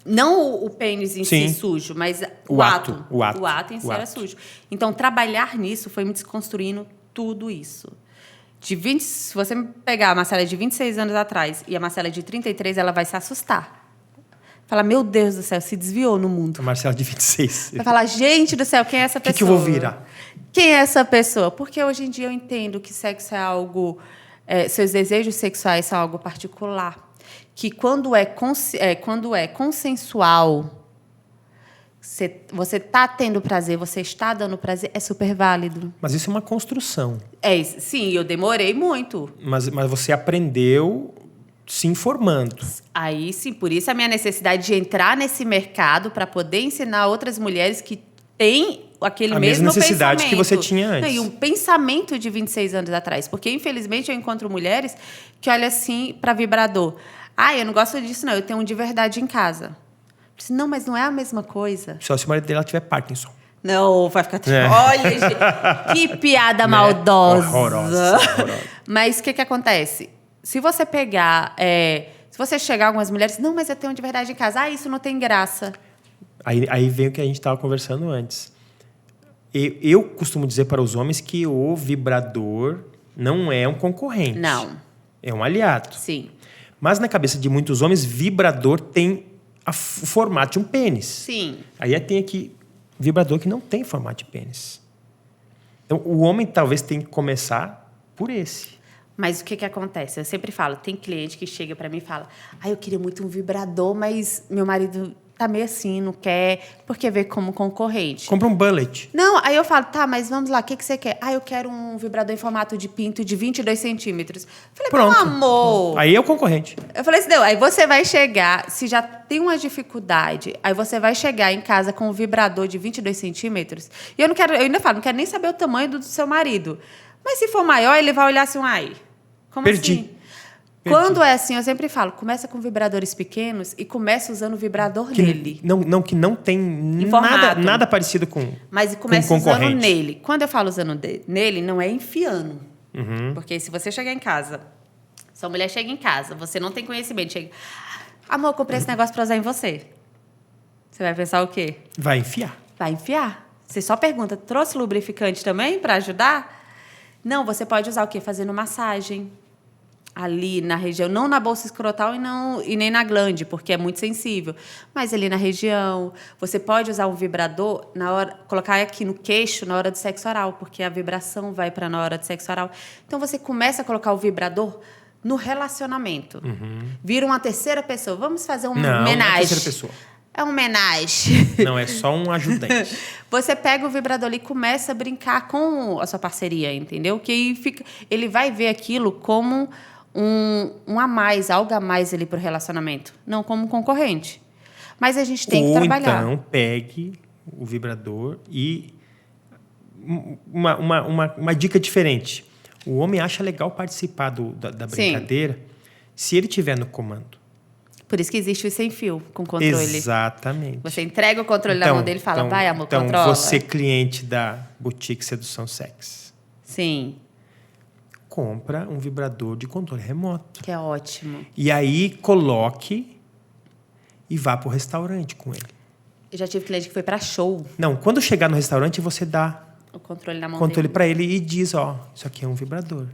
Não o pênis em Sim. si sujo, mas O ato. O ato em si O era ato. sujo. Então, trabalhar nisso foi me desconstruindo tudo isso. Se você me pegar a Marcela de 26 anos atrás e a Marcela de 33, ela vai se assustar. Falar, meu Deus do céu, se desviou no mundo. A Marcela de 26. Vai falar, gente do céu, quem é essa Que pessoa? eu vou virar? Quem é essa pessoa? Porque hoje em dia eu entendo que sexo é algo... seus desejos sexuais são algo particular. Que quando é consensual, você está tendo prazer, você está dando prazer, é super válido. Mas isso é uma construção. Sim, eu demorei muito. Mas você aprendeu se informando. Aí sim, por isso a minha necessidade de entrar nesse mercado para poder ensinar outras mulheres que têm aquele A mesmo mesma necessidade pensamento. que você tinha antes. Não, e um pensamento de 26 anos atrás. Porque, infelizmente, eu encontro mulheres que olham assim para vibrador. Eu não gosto disso, não. Eu tenho um de verdade em casa. Eu disse, não, mas não é a mesma coisa. Só se o marido dela tiver Parkinson. Não, vai ficar... Olha, gente, que piada maldosa. Horrorosa. Mas o que acontece? Se você pegar... se Se você chegar algumas mulheres, não, mas eu tenho de verdade em casa. Ah, isso não tem graça. Aí vem o que a gente estava conversando antes. Eu costumo dizer para os homens que o vibrador não é um concorrente. Não. É um aliado. Sim. Mas na cabeça de muitos homens, vibrador tem o formato de um pênis. Sim. Aí tem aqui vibrador que não tem formato de pênis. Então, o homem talvez tenha que começar por esse. Mas o que acontece? Eu sempre falo, tem cliente que chega para mim e fala, eu queria muito um vibrador, mas meu marido tá meio assim, não quer, porque vê como concorrente. Compra um bullet. Não, aí eu falo, tá, mas vamos lá, o que você quer? Eu quero um vibrador em formato de pinto de 22 centímetros. Falei, Pronto. meu amor... Aí é o concorrente. Eu falei assim, não, aí você vai chegar, se já tem uma dificuldade, aí você vai chegar em casa com um vibrador de 22 centímetros, e eu ainda falo, não quero nem saber o tamanho do seu marido. Mas se for maior, ele vai olhar assim, como Perdi. assim? Quando é assim, eu sempre falo, começa com vibradores pequenos e começa usando o vibrador nele. Que não tem formato. nada parecido com Mas começa com usando concorrente. nele. Quando eu falo usando nele, não é enfiando. Porque se você chegar em casa, sua mulher chega em casa, você não tem conhecimento, chega... Amor, eu comprei esse negócio pra usar em você. Você vai pensar o quê? Vai enfiar. Vai enfiar. Você só pergunta, trouxe lubrificante também para ajudar? Não, você pode usar o quê? Fazendo massagem. Ali na região, não na bolsa escrotal e nem na glande, porque é muito sensível, mas ali na região. Você pode usar um vibrador na hora, colocar aqui no queixo na hora do sexo oral, porque a vibração vai para na hora do sexo oral. Então você começa a colocar o vibrador no relacionamento. Vira uma terceira pessoa. Vamos fazer Não é homenagem. terceira pessoa. É uma homenagem. Não, é só um ajudante. Você pega o vibrador ali e começa a brincar com a sua parceria, entendeu? Que aí ele vai ver aquilo como um a mais, algo a mais ali para o relacionamento, não como concorrente. Mas a gente tem que trabalhar. Ou então, pegue o vibrador e... Uma dica diferente. O homem acha legal participar da brincadeira se ele estiver no comando. Por isso que existe o sem fio, com controle. Exatamente. Você entrega o controle na mão dele e fala, vai, amor, controla. Então, você, cliente da Boutique Sedução Sex. Sim. Compra um vibrador de controle remoto. Que é ótimo. E aí, coloque e vá para o restaurante com ele. Eu já tive cliente que foi para show. Não, quando chegar no restaurante, você dá O controle na mão controle dele. para ele e diz, isso aqui é um vibrador.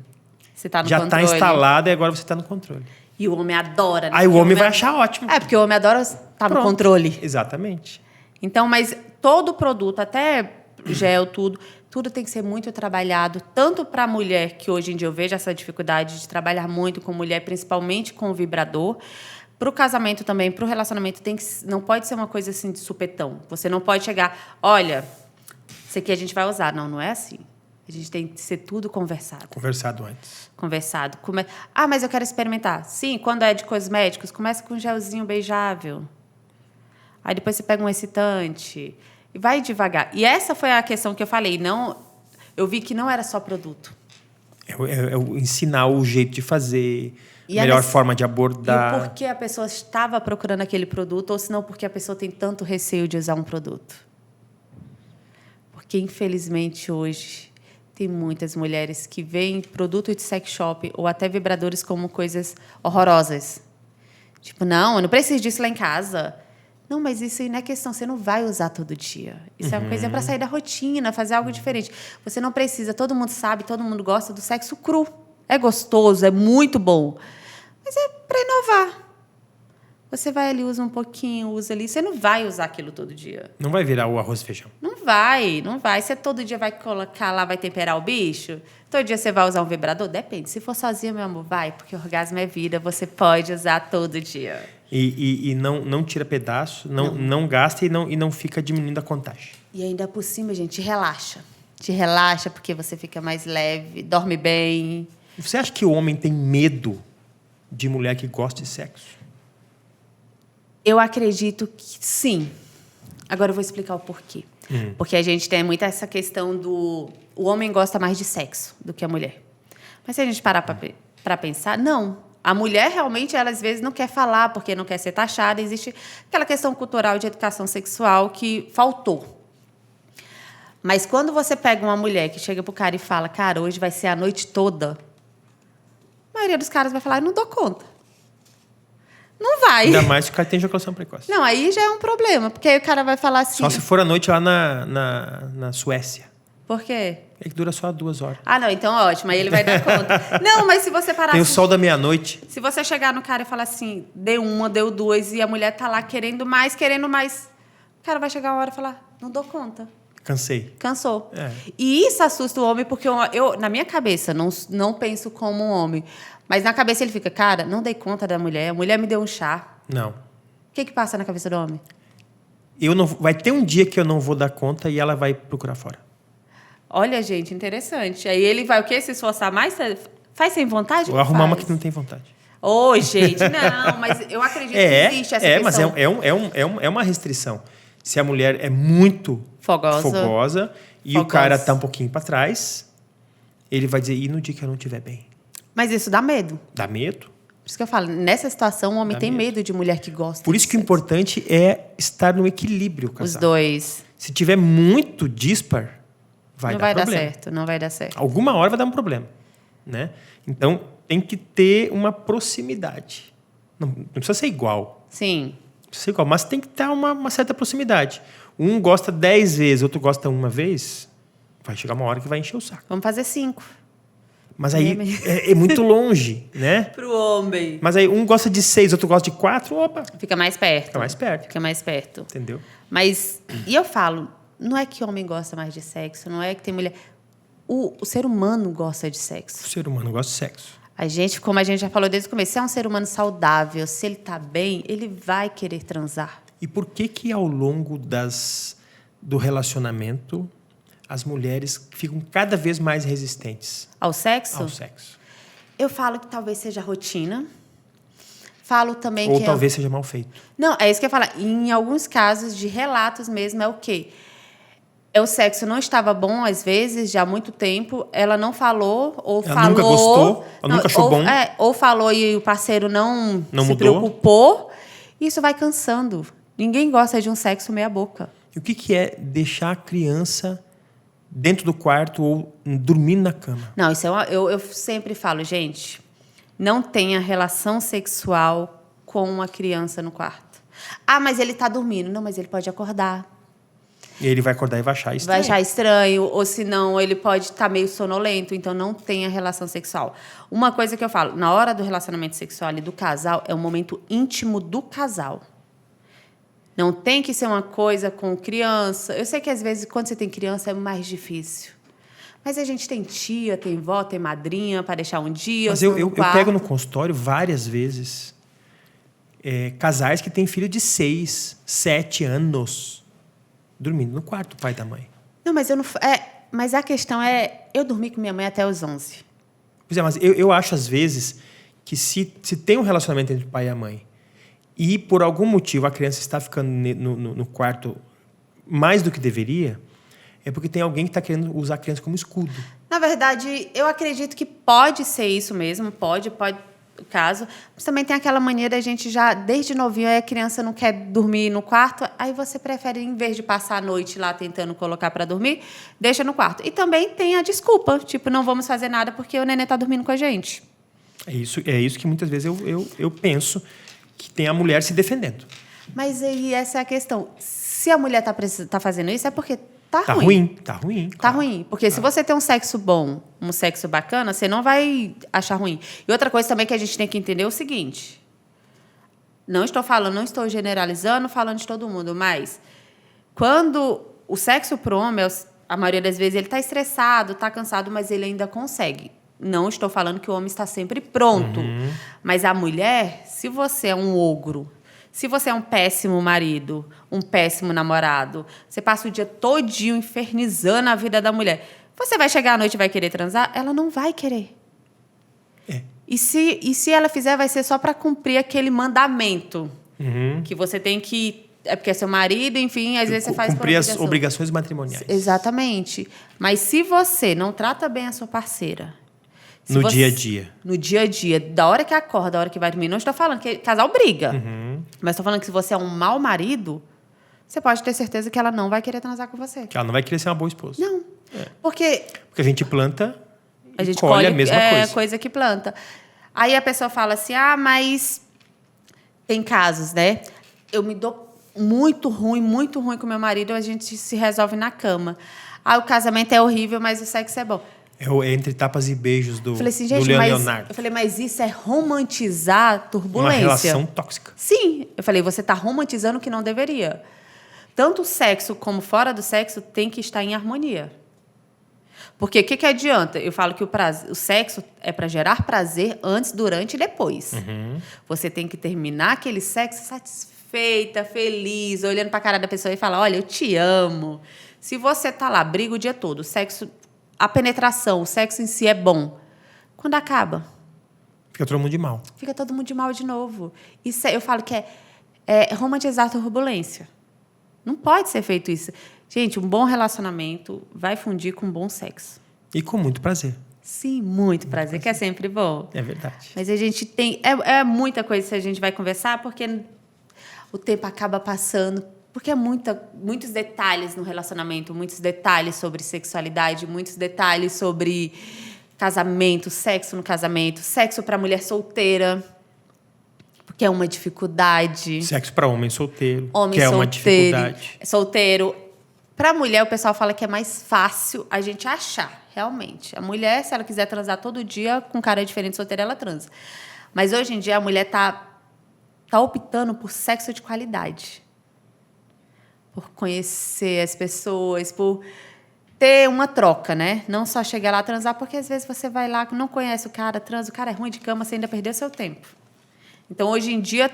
Você tá no Já controle. está instalado e agora você está no controle. E o homem adora. Né? Aí o Porque homem vai achar ótimo. porque o homem adora estar no Pronto. controle. Exatamente. Então, mas todo produto, até gel, tudo tem que ser muito trabalhado, tanto para a mulher, que hoje em dia eu vejo essa dificuldade de trabalhar muito com mulher, principalmente com o vibrador. Para o casamento também, para o relacionamento, não pode ser uma coisa assim de supetão. Você não pode chegar, olha, isso aqui a gente vai usar. Não é assim. A gente tem que ser tudo conversado. Conversado antes. Conversado. Mas eu quero experimentar. Sim, quando é de cosméticos, começa com um gelzinho beijável. Aí depois você pega um excitante. E vai devagar. E essa foi a questão que eu falei. Eu vi que não era só produto. É ensinar o jeito de fazer, E a melhor forma de abordar. E o porquê a pessoa estava procurando aquele produto, ou se não, porque a pessoa tem tanto receio de usar um produto. Porque, infelizmente, hoje, tem muitas mulheres que veem produto de sex shop ou até vibradores como coisas horrorosas. Tipo, não, eu não preciso disso lá em casa. Não, mas isso aí não é questão, você não vai usar todo dia. Isso é uma coisa para sair da rotina, fazer algo diferente. Você não precisa, todo mundo sabe, todo mundo gosta do sexo cru. É gostoso, é muito bom. Mas é para inovar. Você vai ali, usa um pouquinho, usa ali. Você não vai usar aquilo todo dia. Não vai virar o arroz e feijão. Não vai. Você todo dia vai colocar lá, vai temperar o bicho? Todo dia você vai usar um vibrador? Depende. Se for sozinha, meu amor, vai. Porque orgasmo é vida, você pode usar todo dia. E não tira pedaço, não gasta e não fica diminuindo a contagem. E ainda por cima, gente, relaxa. Te relaxa porque você fica mais leve, dorme bem. Você acha que o homem tem medo de mulher que gosta de sexo? Eu acredito que sim. Agora eu vou explicar o porquê. Porque a gente tem muito essa questão do... O homem gosta mais de sexo do que a mulher. Mas se a gente parar para pensar, não. A mulher, realmente, ela às vezes não quer falar porque não quer ser taxada. Existe aquela questão cultural de educação sexual que faltou. Mas quando você pega uma mulher que chega pro cara e fala, cara, hoje vai ser a noite toda, a maioria dos caras vai falar, eu não dou conta. Não vai. Ainda mais se o cara tem ejaculação precoce. Não, aí já é um problema, porque aí o cara vai falar assim... Só se for à noite lá na Suécia. Por quê? É que dura só 2 horas. Ah, não, então ótimo, aí ele vai dar conta. Não, mas se você parar Tem o assim, sol da meia-noite. se você chegar no cara e falar assim, deu 1, deu 2, e a mulher tá lá querendo mais, o cara vai chegar uma hora e falar, não dou conta. Cansei. Cansou. É. E isso assusta o homem, porque eu na minha cabeça, não penso como um homem, mas na cabeça ele fica, cara, não dei conta da mulher, a mulher me deu um chá. Não. O que passa na cabeça do homem? Vai ter um dia que eu não vou dar conta e ela vai procurar fora. Olha, gente, interessante. Aí ele vai o quê? Se esforçar mais? Faz sem vontade? Ou Não arrumar uma faz. que não tem vontade. Ô, gente, não, mas eu acredito que existe essa mas questão. é uma restrição. Se a mulher é muito fogosa e o cara tá um pouquinho para trás, ele vai dizer, e no dia que eu não estiver bem? Mas isso dá medo. Dá medo? Por isso que eu falo, nessa situação o homem Dá tem medo. medo de mulher que gosta. Por isso de que o sexo. importante é estar no equilíbrio, Os casal. dois. Se tiver muito dispar, vai não dar vai problema. dar certo, não vai dar certo. Alguma hora vai dar um problema, né? Então, tem que ter uma proximidade. Não precisa ser igual. Sim. Não precisa ser igual, mas tem que ter uma certa proximidade. Um gosta 10 vezes, outro gosta 1 vez, vai chegar uma hora que vai encher o saco. Vamos fazer 5. Mas aí é muito longe, né? Pro homem. Mas aí um gosta de 6, outro gosta de 4, opa, Fica mais perto. fica mais perto, Fica mais perto. entendeu? Mas, e eu falo, não é que homem gosta mais de sexo, não é que tem mulher... O ser humano gosta de O sexo. ser humano gosta de sexo. A gente, como a gente já falou desde o começo, se é um ser humano saudável, se ele tá bem, ele vai querer transar. E por que ao longo do relacionamento as mulheres ficam cada vez mais resistentes Ao sexo? ao sexo? Eu falo que talvez seja rotina. Falo também Ou que... talvez seja mal feito. Não, é isso que eu ia falar. Em alguns casos de relatos mesmo, é o quê? O sexo não estava bom, às vezes, já há muito tempo. Ela não falou, ou Ela falou... nunca gostou, ela nunca achou ou, bom. ou falou e o parceiro não se mudou. preocupou. Isso vai cansando. Ninguém gosta de um sexo meia boca. E o que é deixar a criança dentro do quarto ou dormindo na cama? Não, isso eu sempre falo, gente, não tenha relação sexual com uma criança no quarto. Ah, mas ele está dormindo. Não, mas ele pode acordar. E ele vai acordar e vai achar estranho. Vai achar estranho, ou senão ele pode estar meio sonolento, então não tenha relação sexual. Uma coisa que eu falo, na hora do relacionamento sexual e do casal, é um momento íntimo do casal. Não tem que ser uma coisa com criança. Eu sei que, às vezes, quando você tem criança, é mais difícil. Mas a gente tem tia, tem vó, tem madrinha para deixar um dia. Mas ou eu no quarto. pego no consultório várias vezes casais que têm filho de 6, 7 anos dormindo no quarto do pai e da mãe. Não, mas eu não... mas a questão é... Eu dormi com minha mãe até os 11. Pois é, mas eu acho, às vezes, que se tem um relacionamento entre o pai e a mãe e, por algum motivo, a criança está ficando no quarto mais do que deveria, é porque tem alguém que está querendo usar a criança como escudo. Na verdade, eu acredito que pode ser isso mesmo, pode o caso. Mas também tem aquela mania da gente já, desde novinho, aí a criança não quer dormir no quarto, aí você prefere, em vez de passar a noite lá tentando colocar para dormir, deixa no quarto. E também tem a desculpa, tipo, não vamos fazer nada porque o neném está dormindo com a gente. É isso que muitas vezes eu penso, que tem a mulher se defendendo. Mas aí essa é a questão. Se a mulher tá fazendo isso, é porque tá Tá ruim. ruim, tá ruim. Tá claro. ruim. Porque se você tem um sexo bom, um sexo bacana, você não vai achar ruim. E outra coisa também que a gente tem que entender é o seguinte. Não estou generalizando, falando de todo mundo, mas quando o sexo pro homem, a maioria das vezes, ele tá estressado, tá cansado, mas ele ainda consegue. Não estou falando que o homem está sempre pronto. Mas a mulher, se você é um ogro, se você é um péssimo marido, um péssimo namorado, você passa o dia todinho infernizando a vida da mulher, você vai chegar à noite e vai querer transar? Ela não vai querer. É. E se ela fizer, vai ser só para cumprir aquele mandamento. Que você tem que... É porque é seu marido, enfim, às vezes você faz... Cumprir por as obrigações matrimoniais. Exatamente. Mas se você não trata bem a sua parceira... No dia a dia. No dia a dia, da hora que acorda, da hora que vai dormir. Não estou falando que casal briga. Mas estou falando que se você é um mau marido, você pode ter certeza que ela não vai querer transar com você. Que ela não vai querer ser uma boa esposa. Não. Porque Porque a gente planta a e gente colhe a mesma coisa. coisa que planta. Aí a pessoa fala assim, mas Tem casos, né? Eu me dou muito ruim com meu marido, a gente se resolve na cama. Ah, o casamento é horrível, mas o sexo é bom. É entre tapas e beijos do, Eu falei assim, do gente, Leonardo. eu falei, mas isso é romantizar Uma turbulência. relação tóxica. Sim, eu falei, você está romantizando o que não deveria. Tanto o sexo como fora do sexo tem que estar em harmonia. Porque o que adianta? Eu falo que o sexo é para gerar prazer antes, durante e depois. Você tem que terminar aquele sexo satisfeita, feliz, olhando para a cara da pessoa e falar, olha, eu te amo. Se você tá lá, briga o dia todo, o sexo, a penetração, o sexo em si é bom. Quando acaba? Fica todo mundo de mal. Fica todo mundo de mal de novo. Isso eu falo que é romantizar a turbulência. Não pode ser feito isso. Gente, um bom relacionamento vai fundir com um bom sexo. E com muito prazer. Sim, muito prazer, que é sempre bom. É verdade. Mas a gente tem... É muita coisa que a gente vai conversar, porque o tempo acaba passando. Porque é muitos detalhes no relacionamento, muitos detalhes sobre sexualidade, muitos detalhes sobre casamento, sexo no casamento, sexo para mulher solteira, porque é uma dificuldade. Sexo para homem solteiro, Homem que é uma solteiro, dificuldade. solteiro. Para mulher, o pessoal fala que é mais fácil a gente achar, realmente. A mulher, se ela quiser transar todo dia com um cara diferente solteiro, ela transa. Mas hoje em dia a mulher tá optando por sexo de qualidade. Por conhecer as pessoas, por ter uma troca, né? Não só chegar lá e transar, porque às vezes você vai lá, não conhece o cara, transa, o cara é ruim de cama, você ainda perdeu seu tempo. Então, hoje em dia,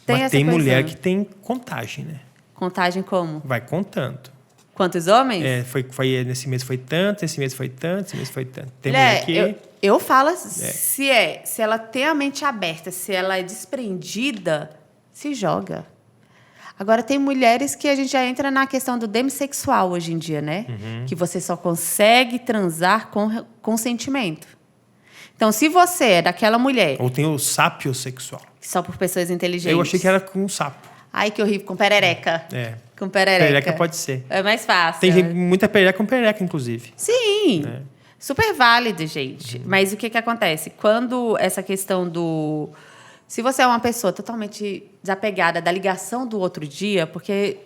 tem Mas essa tem coisa. mulher que tem contagem, né? Contagem como? Vai contando. Quantos homens? Nesse mês foi tanto, esse mês foi tanto, esse mês foi tanto. Tem Mulher, mulher que... eu falo, se ela tem a mente aberta, se ela é desprendida, se joga. Agora, tem mulheres que a gente já entra na questão do demissexual hoje em dia, né? Que você só consegue transar com consentimento. Então, se você é daquela mulher... Ou tem o sapiosexual. Só por pessoas inteligentes. Eu achei que era com um sapo. Ai, que horrível. Com perereca. É. Com perereca. Perereca pode ser. É mais fácil. Tem muita perereca com perereca, inclusive. Sim. É. Super válido, gente. Mas o que acontece? Quando essa questão do... Se você é uma pessoa totalmente desapegada da ligação do outro dia, porque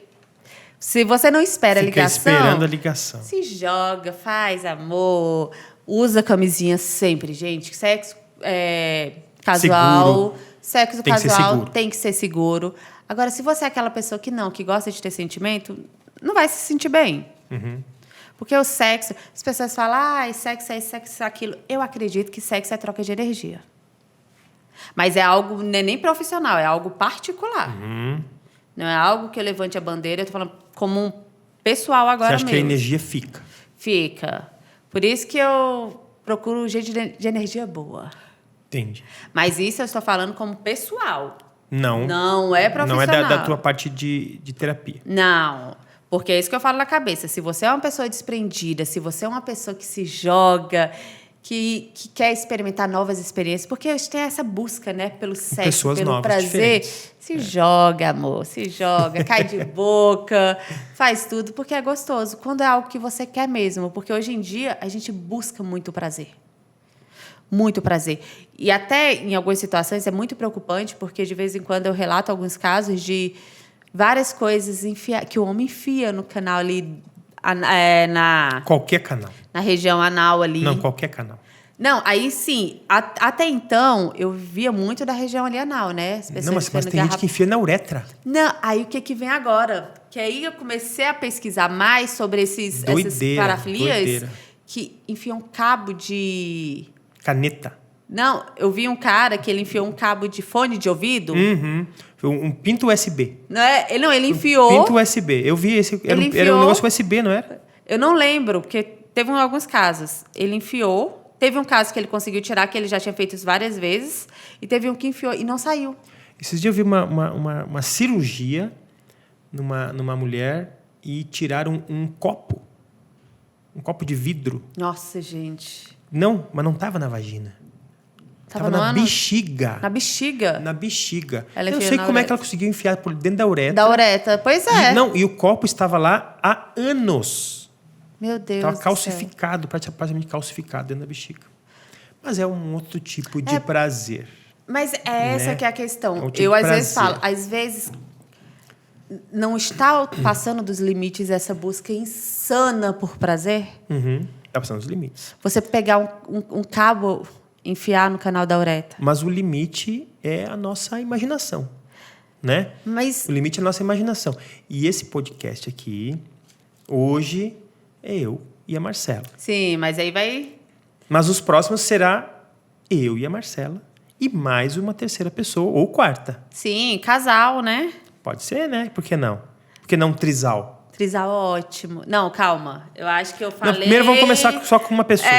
se você não espera a ligação... Fica esperando a ligação. Se joga, faz amor, usa camisinha sempre, gente. Sexo casual... Seguro. Sexo Tem que ser casual seguro. tem que ser seguro. Agora, se você é aquela pessoa que gosta de ter sentimento, não vai se sentir bem. Porque o sexo... As pessoas falam, sexo é isso, sexo é aquilo. Eu acredito que sexo é troca de energia. Mas é algo não é nem profissional, é algo particular. Não é algo que eu levante a bandeira, eu estou falando como um pessoal agora Você acha mesmo. que a energia fica? Fica. Por isso que eu procuro gente de energia boa. Entendi. Mas isso eu estou falando como pessoal. Não. Não é profissional. Não é da tua parte de terapia. Não. Porque é isso que eu falo na cabeça. Se você é uma pessoa desprendida, se você é uma pessoa que se joga, que quer experimentar novas experiências, porque a gente tem essa busca, né, pelo sexo, pessoas pelo novas, prazer. diferentes. Se joga, amor, se joga, cai de boca, faz tudo, porque é gostoso. Quando é algo que você quer mesmo. Porque hoje em dia a gente busca muito prazer. Muito prazer. E até em algumas situações é muito preocupante, porque de vez em quando eu relato alguns casos de várias coisas que o homem enfia no canal ali, Qualquer canal. na região anal ali. Não, qualquer canal. Não, aí sim. Até então, eu via muito da região ali anal, né? As pessoas Não, mas enfiando tem gente que enfia na uretra. Não, aí o que vem agora? Que aí eu comecei a pesquisar mais sobre essas parafilias doideira. que enfiam cabo de... Caneta. Não, eu vi um cara que ele enfiou um cabo de fone de ouvido. Um pinto USB. Não, ele enfiou... Pinto USB. Eu vi esse. Era um negócio USB, não era? Eu não lembro, porque teve alguns casos. Ele enfiou. Teve um caso que ele conseguiu tirar, que ele já tinha feito isso várias vezes. E teve um que enfiou e não saiu. Esses dias eu vi uma cirurgia numa mulher e tiraram um copo. Um copo de vidro. Nossa, gente. Não, mas não estava na vagina. Tava na no bexiga. Na bexiga? Na bexiga. Ela Eu não enfiou sei na como é que uretra. ela conseguiu enfiar por dentro da uretra. Da uretra. Pois é. E o copo estava lá há anos. Meu Deus Estava do calcificado, praticamente calcificado dentro da bexiga. Mas é um outro tipo de prazer. Mas é essa Né? que é a questão. É um tipo Eu, de às vezes, prazer. falo, às vezes, não está passando dos limites essa busca insana por prazer? Uhum. Tá passando os limites. Você pegar um cabo, enfiar no canal da uretra. Mas o limite é a nossa imaginação, né? Mas O limite é a nossa imaginação. E esse podcast aqui, hoje, é eu e a Marcela. sim, mas aí vai. Mas os próximos será eu e a Marcela e mais uma terceira pessoa, ou quarta. Sim, casal, né? Pode ser, né? Por que não? Por que não trisal? Trisal ótimo. Não, calma. Eu acho que eu Não, falei. primeiro vamos começar só com uma pessoa.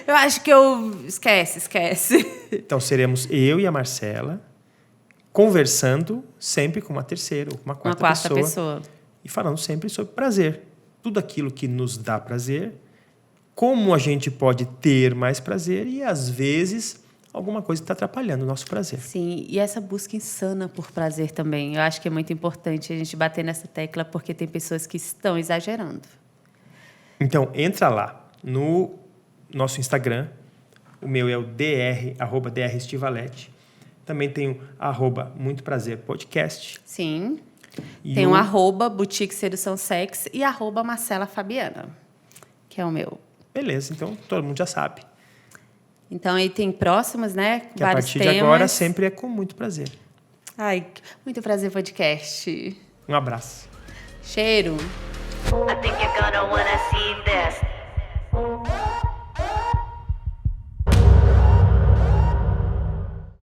Eu acho que eu. Esquece. Então seremos eu e a Marcela conversando sempre com uma terceira ou com uma Uma quarta quarta pessoa. e falando sempre sobre prazer. Tudo aquilo que nos dá prazer, como a gente pode ter mais prazer e, às vezes, alguma coisa está atrapalhando o nosso prazer. Sim, e essa busca insana por prazer também. Eu acho que é muito importante a gente bater nessa tecla, porque tem pessoas que estão exagerando. Então, entra lá no nosso Instagram. O meu é o @drestivalete. Também tem o @muito prazer podcast. Sim. E Tem @ Boutique Sedução Sex e @ Marcela Fabiana, que é o meu. Beleza, então todo mundo já sabe. Então, aí tem próximos, né? Que a Vários partir temas. de agora sempre é com muito prazer. Ai, muito prazer, podcast. Um abraço. Cheiro. I think you're gonna wanna see this.